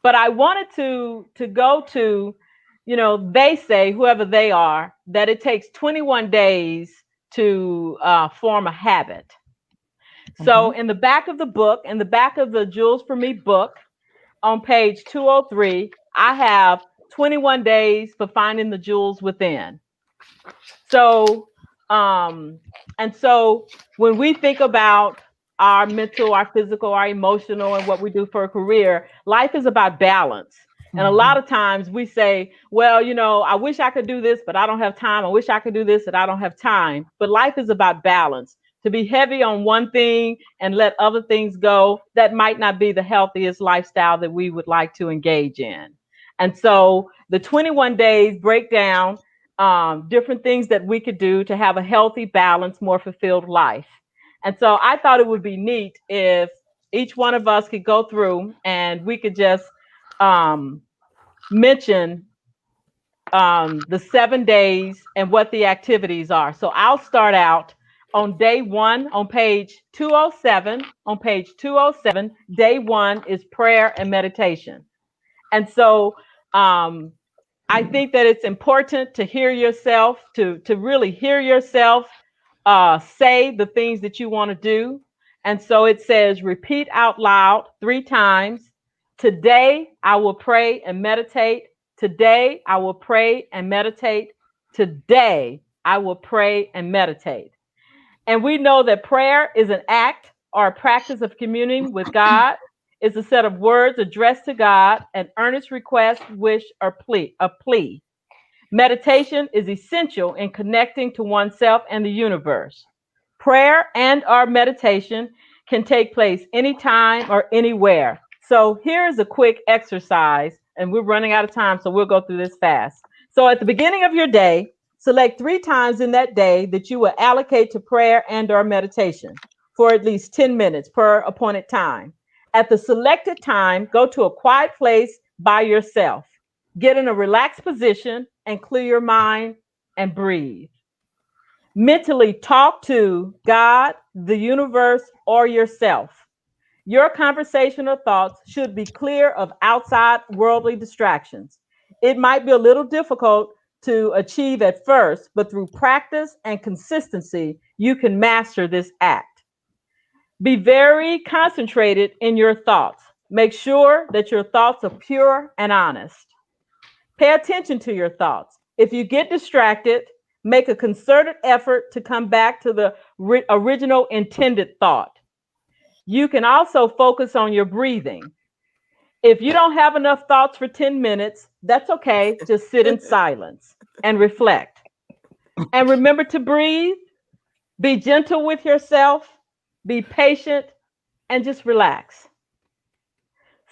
But I wanted to go to, they say, whoever they are, that it takes 21 days to form a habit. So Mhm. in the back of the book, in the back of the Jewels for Me book, on page 203, I have 21 days for finding the jewels within. So, and so when we think about our mental, our physical, our emotional, and what we do for a career, life is about balance. And a lot Mhm. of times we say, well, I wish I could do this, but I don't have time. I wish I could do this, but I don't have time. But life is about balance. To be heavy on one thing and let other things go, that might not be the healthiest lifestyle that we would like to engage in. And so the 21 days break down different things that we could do to have a healthy, balanced, more fulfilled life. And so I thought it would be neat if each one of us could go through and we could just um, mention the 7 days and what the activities are. So I'll start out on day one on page 207. On page 207, day one is prayer and meditation. And so um, I think that it's important to hear yourself, to really hear yourself say the things that you want to do. And so it says, repeat out loud 3 times. Today I will pray and meditate. Today I will pray and meditate. Today I will pray and meditate. And we know that prayer is an act or a practice of communing with God. It's a set of words addressed to God, an earnest request, wish, or plea. A plea. Meditation is essential in connecting to oneself and the universe. Prayer and our meditation can take place anytime or anywhere. So here is a quick exercise, and we're running out of time, so we'll go through this fast. So at the beginning of your day, select 3 times in that day that you will allocate to prayer and or meditation for at least 10 minutes per appointed time. At the selected time, go to a quiet place by yourself. Get in a relaxed position and clear your mind and breathe. Mentally talk to God, the universe, or yourself. Your conversation or thoughts should be clear of outside worldly distractions. It might be a little difficult to achieve at first, but through practice and consistency, you can master this act. Be very concentrated in your thoughts. Make sure that your thoughts are pure and honest. Pay attention to your thoughts. If you get distracted, make a concerted effort to come back to the original intended thought. You can also focus on your breathing. If you don't have enough thoughts for 10 minutes, that's okay. Just sit in silence and reflect. And remember to breathe, be gentle with yourself, be patient, and just relax.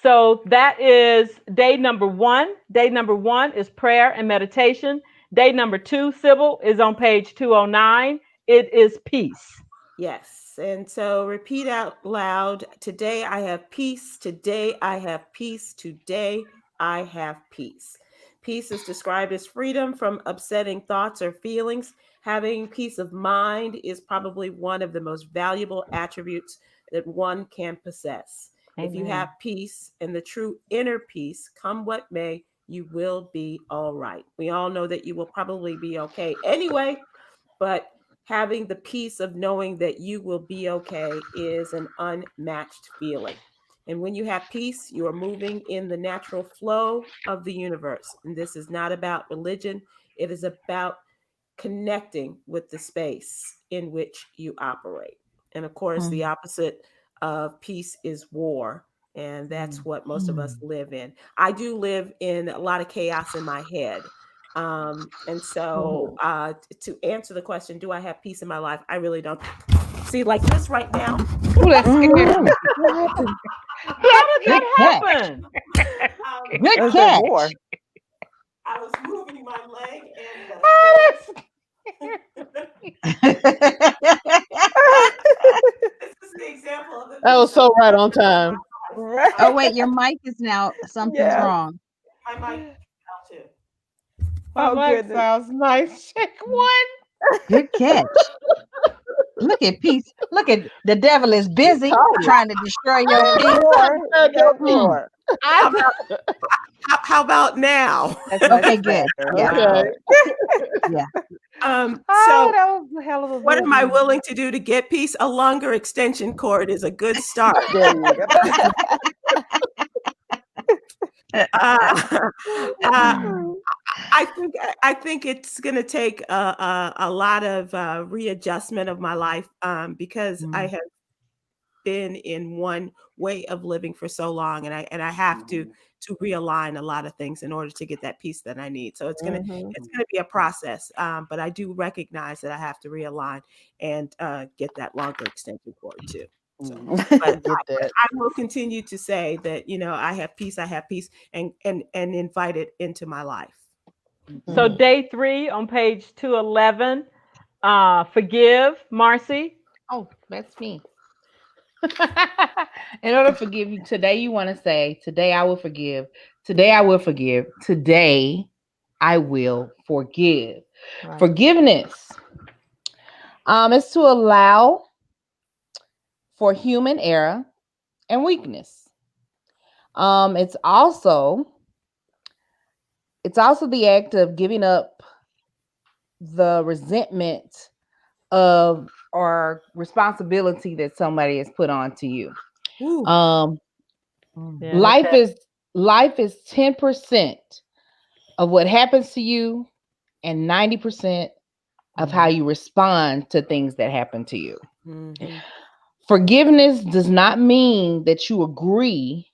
So that is day number one. Day number one is prayer and meditation. Day number two, Sybil, is on page 209. It is peace. Yes. And so repeat out loud. Today I have peace. Today I have peace. Today I have peace. Peace is described as freedom from upsetting thoughts or feelings. Having peace of mind is probably one of the most valuable attributes that one can possess. If you have peace and the true inner peace, come what may, you will be all right. We all know that you will probably be okay anyway, but having the peace of knowing that you will be okay is an unmatched feeling. And when you have peace, you are moving in the natural flow of the universe. And this is not about religion, it is about connecting with the space in which you operate. And of course, the opposite of peace is war. And that's what most of us live in. I do live in a lot of chaos in my head. And so to answer the question, do I have peace in my life? I really don't. See, like this right now. Ooh, that scared me. What happened? How did Good that catch. happen? Good That's catch. a war. I was moving my leg and the Oh, this is the example of the That was piece of so right on time. Right. Oh, wait, your mic is now, something's Yeah. wrong. I might out too. my Oh, mic goodness. sounds nice. Check one. Good catch. Look at peace. Look at the devil is busy trying to destroy your That peace. war. That Hmm. war. How about now? That's much Okay, good. better. Yeah. Okay. Yeah. Oh, So that was a hell of a what am I visual. willing to do to get peace? A longer extension cord is a good start. There you go. Uh, uh, I think it's going to take a lot of readjustment of my life because I have been in one way of living for so long, and I have to realign a lot of things in order to get that peace that I need. So it's gonna be a process, but I do recognize that I have to realign and get that longer extension cord too. So, but Get that. I will continue to say that I have peace, and invite it into my life. So day 3 on page 211, forgive, Marcy. Oh, that's me. In order to forgive you today, you want to say, today I will forgive. Today I will forgive. Today I will forgive. Right. Forgiveness is to allow for human error and weakness. It's also the act of giving up the resentment of or responsibility that somebody has put onto you. Ooh. Um, Yeah, life is 10% of what happens to you and 90% of how you respond to things that happen to you. Mm-hmm. Forgiveness does not mean that you agree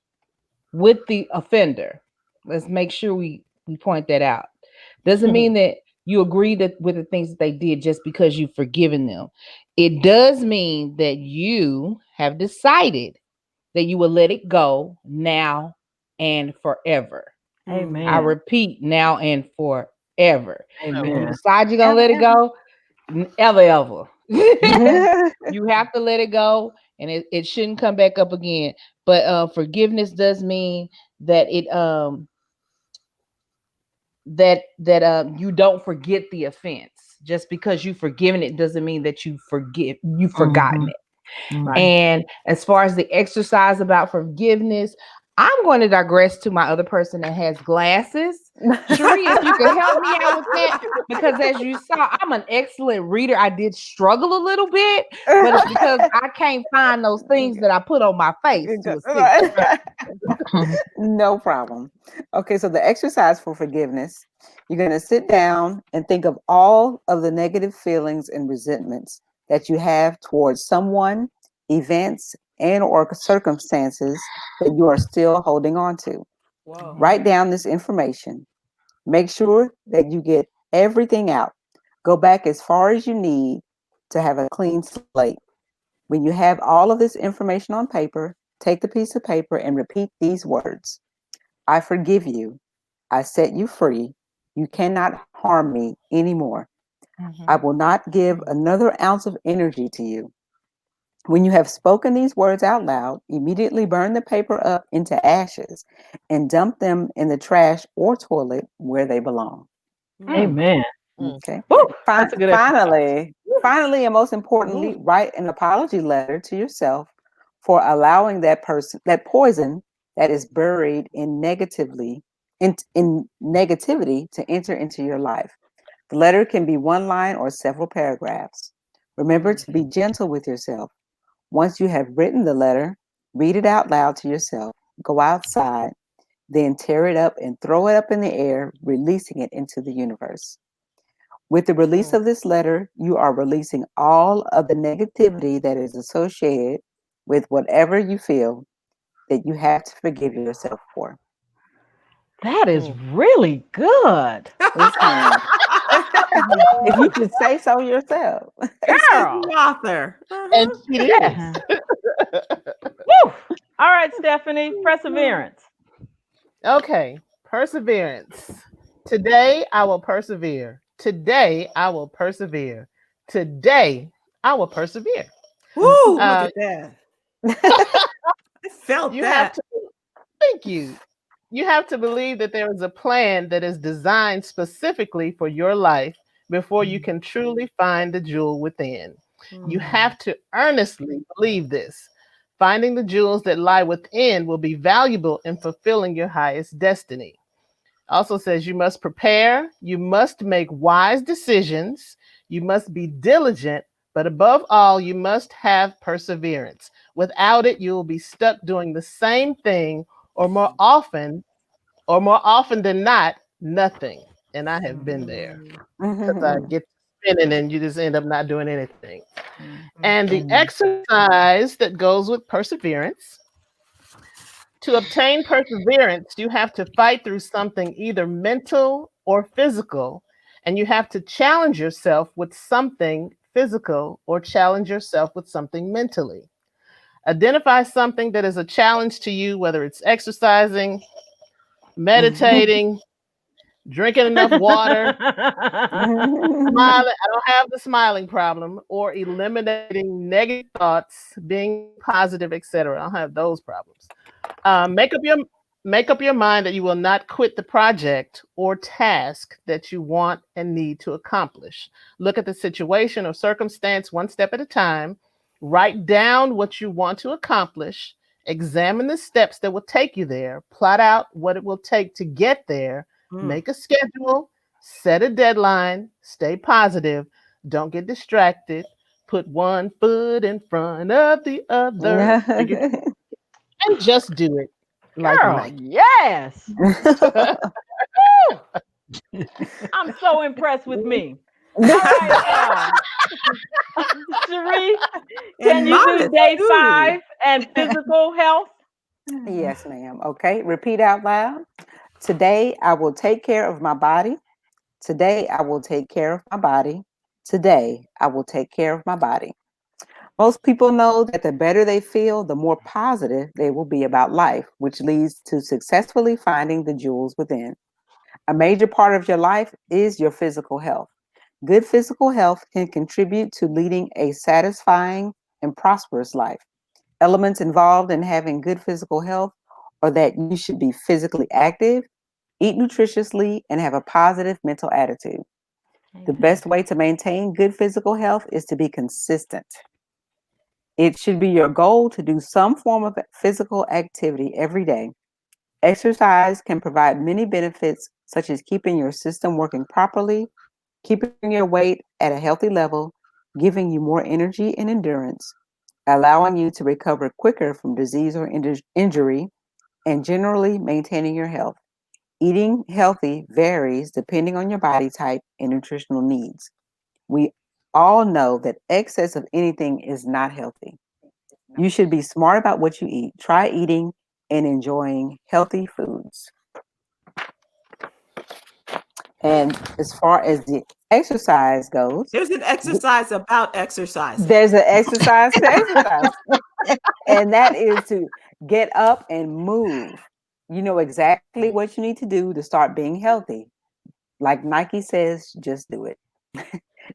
with the offender. Let's make sure we point that out. Doesn't mean that you agree with the things that they did just because you've forgiven them. It does mean that you have decided that you will let it go now and forever. Amen. I repeat, now and forever. If you Amen. decide you're gonna let it go, ever. You have to let it go, and it shouldn't come back up again. But forgiveness does mean that you don't forget the offense. Just because you've forgiven it doesn't mean that you've forgotten it. Right. And as far as the exercise about forgiveness, I'm going to digress to my other person that has glasses. Cherie, if you could help me out with that, because as you saw, I'm an excellent reader. I did struggle a little bit, but it's because I can't find those things that I put on my face to assist. No problem. Okay, so the exercise for forgiveness, you're going to sit down and think of all of the negative feelings and resentments that you have towards someone, events, and or circumstances that you are still holding on to. Whoa. Write down this information. Make sure that you get everything out. Go back as far as you need to have a clean slate. When you have all of this information on paper, take the piece of paper and repeat these words. I forgive you. I set you free. You cannot harm me anymore. I will not give another ounce of energy to you. When you have spoken these words out loud, immediately burn the paper up into ashes and dump them in the trash or toilet where they belong. Amen. Okay. Woo, that's a good exercise. Finally, and most importantly, write an apology letter to yourself for allowing that poison that is buried in negativity to enter into your life. The letter can be one line or several paragraphs. Remember to be gentle with yourself. Once you have written the letter, read it out loud to yourself. Go outside, then tear it up and throw it up in the air, releasing it into the universe. With the release of this letter, you are releasing all of the negativity that is associated with whatever you feel that you have to forgive yourself for. That is really good. Listen, if you could say so yourself. Girl. The author. And she did. Yes. Woo. All right, Stephanie, perseverance. Okay, perseverance. Today I will persevere. Today I will persevere. Today I will persevere. Woo, look at that. I felt You that. have to thank you. You have to believe that there is a plan that is designed specifically for your life before you can truly find the jewel within. You have to earnestly believe this. Finding the jewels that lie within will be valuable in fulfilling your highest destiny. Also says you must prepare, you must make wise decisions, you must be diligent, but above all, you must have perseverance. Without it, you will be stuck doing the same thing or more often than not, nothing. And I have been there because I get spinning and you just end up not doing anything. And the exercise that goes with perseverance. To obtain perseverance, you have to fight through something either mental or physical, and you have to challenge yourself with something physical or challenge yourself with something mentally. Identify something that is a challenge to you, whether it's exercising, meditating, drinking enough water, smiling. I don't have the smiling problem, or eliminating negative thoughts, being positive, etc. I don't have those problems. Uh, make up your make up your mind that you will not quit the project or task that you want and need to accomplish. Look at the situation or circumstance one step at a time. Write down what you want to accomplish. Examine the steps that will take you there. Plot out what it will take to get there. Mm. Make a schedule. Set a deadline. Stay positive. Don't get distracted. Put one foot in front of the other. And just do it like Girl, Nike. yes. I'm so impressed with me. All right, Cherie, can And you mine do day too. 5 and physical health? Yes, ma'am. Okay, repeat out loud. Today I will take care of my body. Today I will take care of my body. Today I will take care of my body. Most people know that the better they feel, the more positive they will be about life, which leads to successfully finding the jewels within. A major part of your life is your physical health. Good physical health can contribute to leading a satisfying and prosperous life. Elements involved in having good physical health are that you should be physically active, eat nutritiously, and have a positive mental attitude. The best way to maintain good physical health is to be consistent. It should be your goal to do some form of physical activity every day. Exercise can provide many benefits, such as keeping your system working properly, keeping your weight at a healthy level, giving you more energy and endurance, allowing you to recover quicker from disease or injury, and generally maintaining your health. Eating healthy varies depending on your body type and nutritional needs. We all know that excess of anything is not healthy. You should be smart about what you eat. Try eating and enjoying healthy foods. And as far as the exercise goes, There's an exercise about exercising. there's an exercise to exercise, and that is to get up and move. You know exactly what you need to do to start being healthy. Like Nike says, just do it.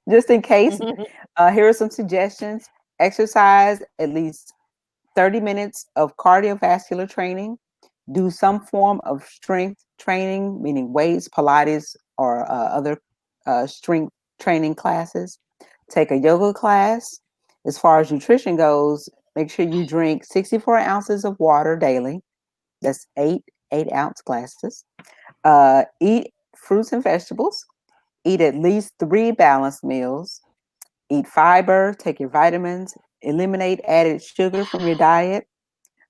Just in case, here are some suggestions. Exercise at least 30 minutes of cardiovascular training. Do some form of strength training, meaning weights, Pilates, or other strength training classes. Take a yoga class. As far as nutrition goes, make sure you drink 64 ounces of water daily. That's 8 ounce glasses. Eat fruits and vegetables. Eat at least 3 balanced meals. Eat fiber, take your vitamins, eliminate added sugar from your diet,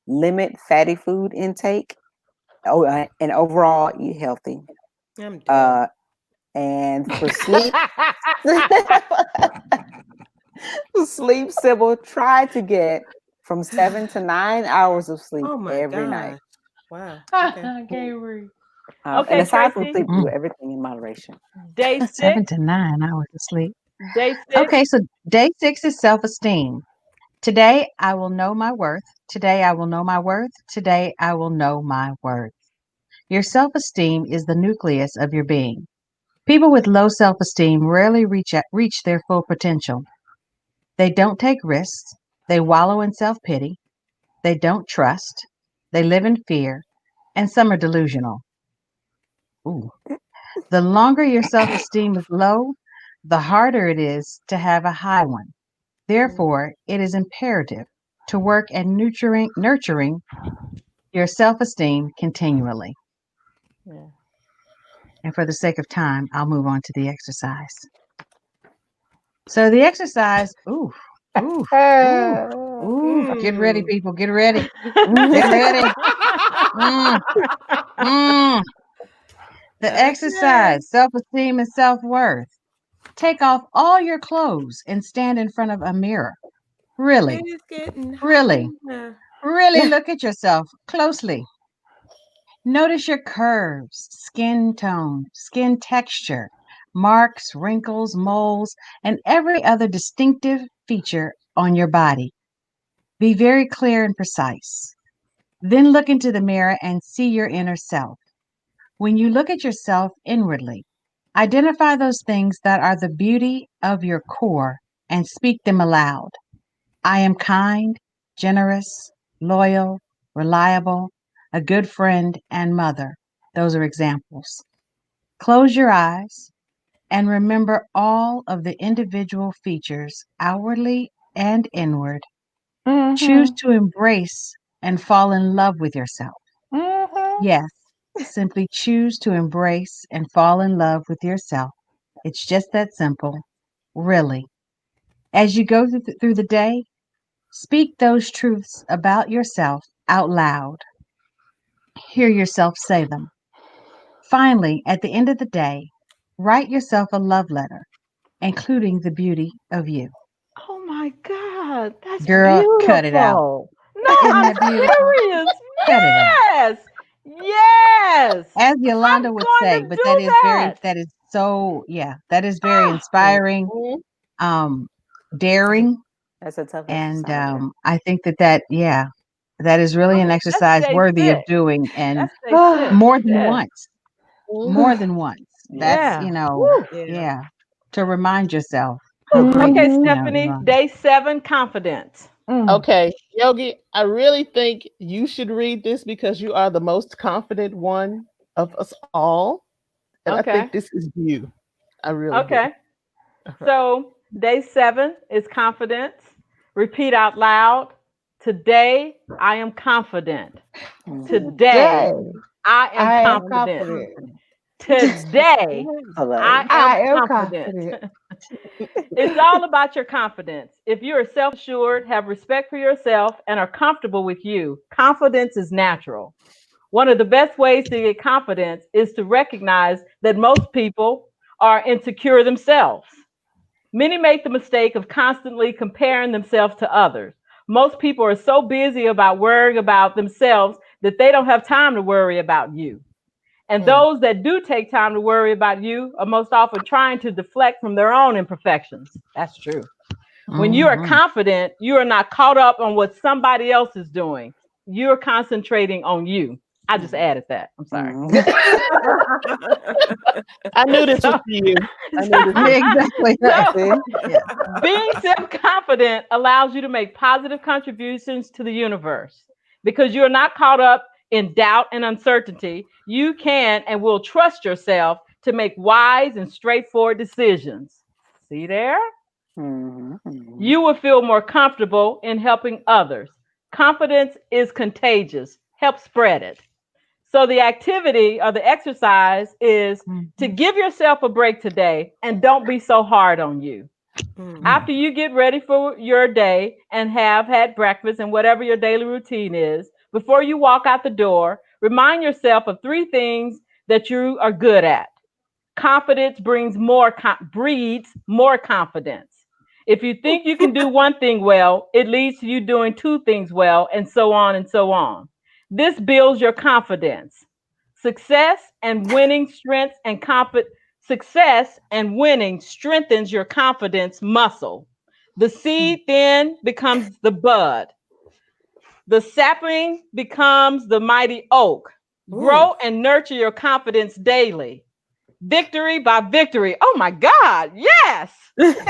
limit fatty food intake, and overall eat healthy. I'm done. And for sleep, sleep, Sybil, try to get from 7 to 9 hours of sleep Oh my every night. gosh. Wow. Okay. I can't read. And Okay, aside from Tracy, sleep, do everything in moderation. day 6. 7 to 9 hours of sleep. Day 6. Okay, so day 6 is self-esteem. Today I will know my worth. Today I will know my worth. Today I will know my worth. Your self-esteem is the nucleus of your being. People with low self-esteem rarely reach their full potential. They don't take risks. They wallow in self-pity. They don't trust. They live in fear. And some are delusional. Ooh. The longer your self-esteem is low, the harder it is to have a high one. Therefore, it is imperative to work at nurturing your self-esteem continually. Yeah. And for the sake of time, I'll move on to the exercise. So the exercise, ooh, ooh, get ready, Mm. people, get ready, get ready. Mm, mm. The Okay. exercise, self-esteem and self-worth. Take off all your clothes and stand in front of a mirror. Really, It's getting really, hot. really look at yourself closely. Notice your curves, skin tone, skin texture, marks, wrinkles, moles, and every other distinctive feature on your body. Be very clear and precise. Then look into the mirror and see your inner self. When you look at yourself inwardly, identify those things that are the beauty of your core and speak them aloud. I am kind, generous, loyal, reliable, a good friend, and mother. Those are examples. Close your eyes and remember all of the individual features, outwardly and inward. Choose Mm-hmm. to embrace and fall in love with yourself. Mm-hmm. Yes, simply choose to embrace and fall in love with yourself. It's just that simple, really. As you go through the day, speak those truths about yourself out loud. Hear yourself say them. Finally, at the end of the day, write yourself a love letter, including the beauty of you. Oh my God, that's Girl, cut it out. beautiful. No, Isn't I'm that beautiful? serious. Cut it out. Yes. Yes. As I'm Yolanda would going say, to but do that. that is so, yeah, that is very Ah, inspiring, Mhm. um, That's a, daring, that's a tough and exercise. Yeah. I think yeah, that is really an that's exercise day worthy of 6. doing, and That's day 6. more than Yes. once, more Mhm. than once. That's, Yeah. Woo. Yeah. yeah, to remind yourself how Whew. great, Okay, Mm-hmm. you Stephanie, are. day 7, confidence. Mm. Okay, Yogi, I really think you should read this because you are the most confident one of us all. And I think Okay. this is you. I really do. Okay. So, day 7 is confidence. Repeat out loud. Today, I am confident. Mm-hmm. Today, Today, I am I am I'm confident. confident. confident. Today, I Excellent. am I am confident. confident. It's all about your confidence. If you are self assured, have respect for yourself, and are comfortable with you, confidence is natural. One of the best ways to get confidence is to recognize that most people are insecure themselves. Many make the mistake of constantly comparing themselves to others. Most people are so busy about worrying about themselves that they don't have time to worry about you. And Mm. those that do take time to worry about you are most often trying to deflect from their own imperfections. That's true. When you are Hmm. confident, you are not caught up on what somebody else is doing. You're concentrating on you. I just added that. I'm sorry. Mm-hmm. I knew this was So, for you. I knew this so, was. Exactly. so See? Yeah. being self confident allows you to make positive contributions to the universe because you're not caught up in doubt and uncertainty. You can and will trust yourself to make wise and straightforward decisions. See there? Mm-hmm. You will feel more comfortable in helping others. Confidence is contagious. Help spread it. So, the activity or the exercise is to Mhm. give yourself a break today and don't be so hard on you. Mm. Mm. After you get ready for your day and have had breakfast and whatever your daily routine is, before you walk out the door, remind yourself of 3 things that you are good at. Confidence breeds more confidence. If you think you can do one thing well, it leads to you doing 2 things well, and so on and so on. This builds your confidence. Success and winning strengths and success and winning strengthens your confidence muscle. The seed then becomes the bud. The sapling becomes the mighty oak. Ooh. Grow and nurture your confidence daily. Victory by victory. Oh my God, yes.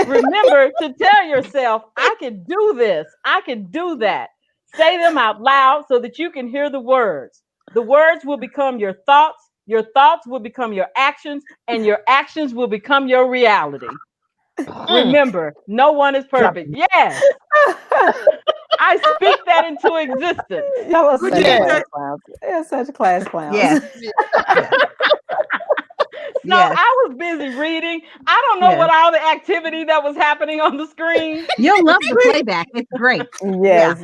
Remember to tell yourself, I can do this, I can do that. Say them out loud so that you can hear the words. The words will become your thoughts will become your actions, and your actions will become your reality. Mm. Remember, no one is Drop perfect. Yes, I speak that into existence. Y'all are Would such you Yes. class say clowns. You're such class Yes. clowns. Yes. No, Yes. I was busy reading. I don't know Yes. what all the activity that was happening on the screen. You'll love the playback. It's great. Yeah. Yes.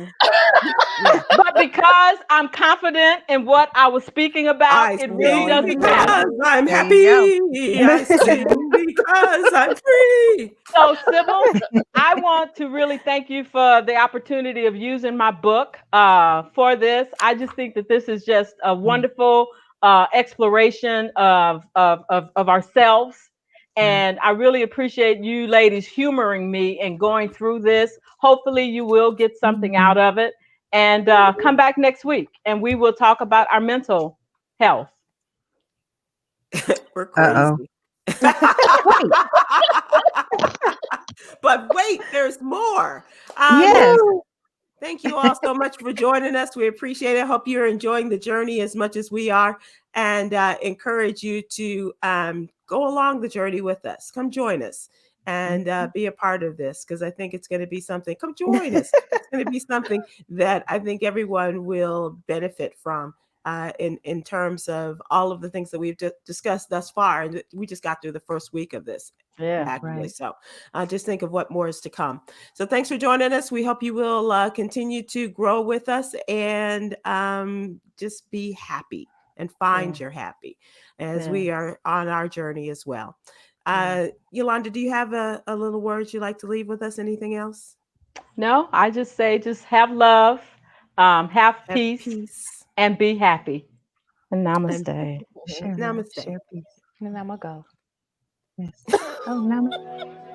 Yeah. But because I'm confident in what I was speaking about, I it really sing doesn't matter. because I'm There you go. happy. I sing because I'm free. So, Sybil, I want to really thank you for the opportunity of using my book for this. I just think that this is just a wonderful exploration of ourselves. Right. And I really appreciate you ladies humoring me and going through this. Hopefully, you will get something out Mhm. of it. And come back next week and we will talk about our mental health. We're Uh-oh. crazy. Wait. But wait, there's more. Yes. Thank you all so much for joining us. We appreciate it. Hope you're enjoying the journey as much as we are, and encourage you to go along the journey with us. Come join us and be a part of this, because I think it's going to be something. Come join us. It's going to be something that I think everyone will benefit from. In terms of all of the things that we've discussed thus far, and we just got through the first week of this. Yeah. Immaculately Right. so. Just think of what more is to come. So thanks for joining us. We hope you will continue to grow with us, and just be happy and find your happy as we are on our journey as well. Yolanda, do you have a little words you'd like to leave with us? Anything else? No, I just say just have love, have Have peace, peace. and be happy. And And namaste. Share love, namaste. share peace. And I'm gonna go. Yes. Oh, namaste.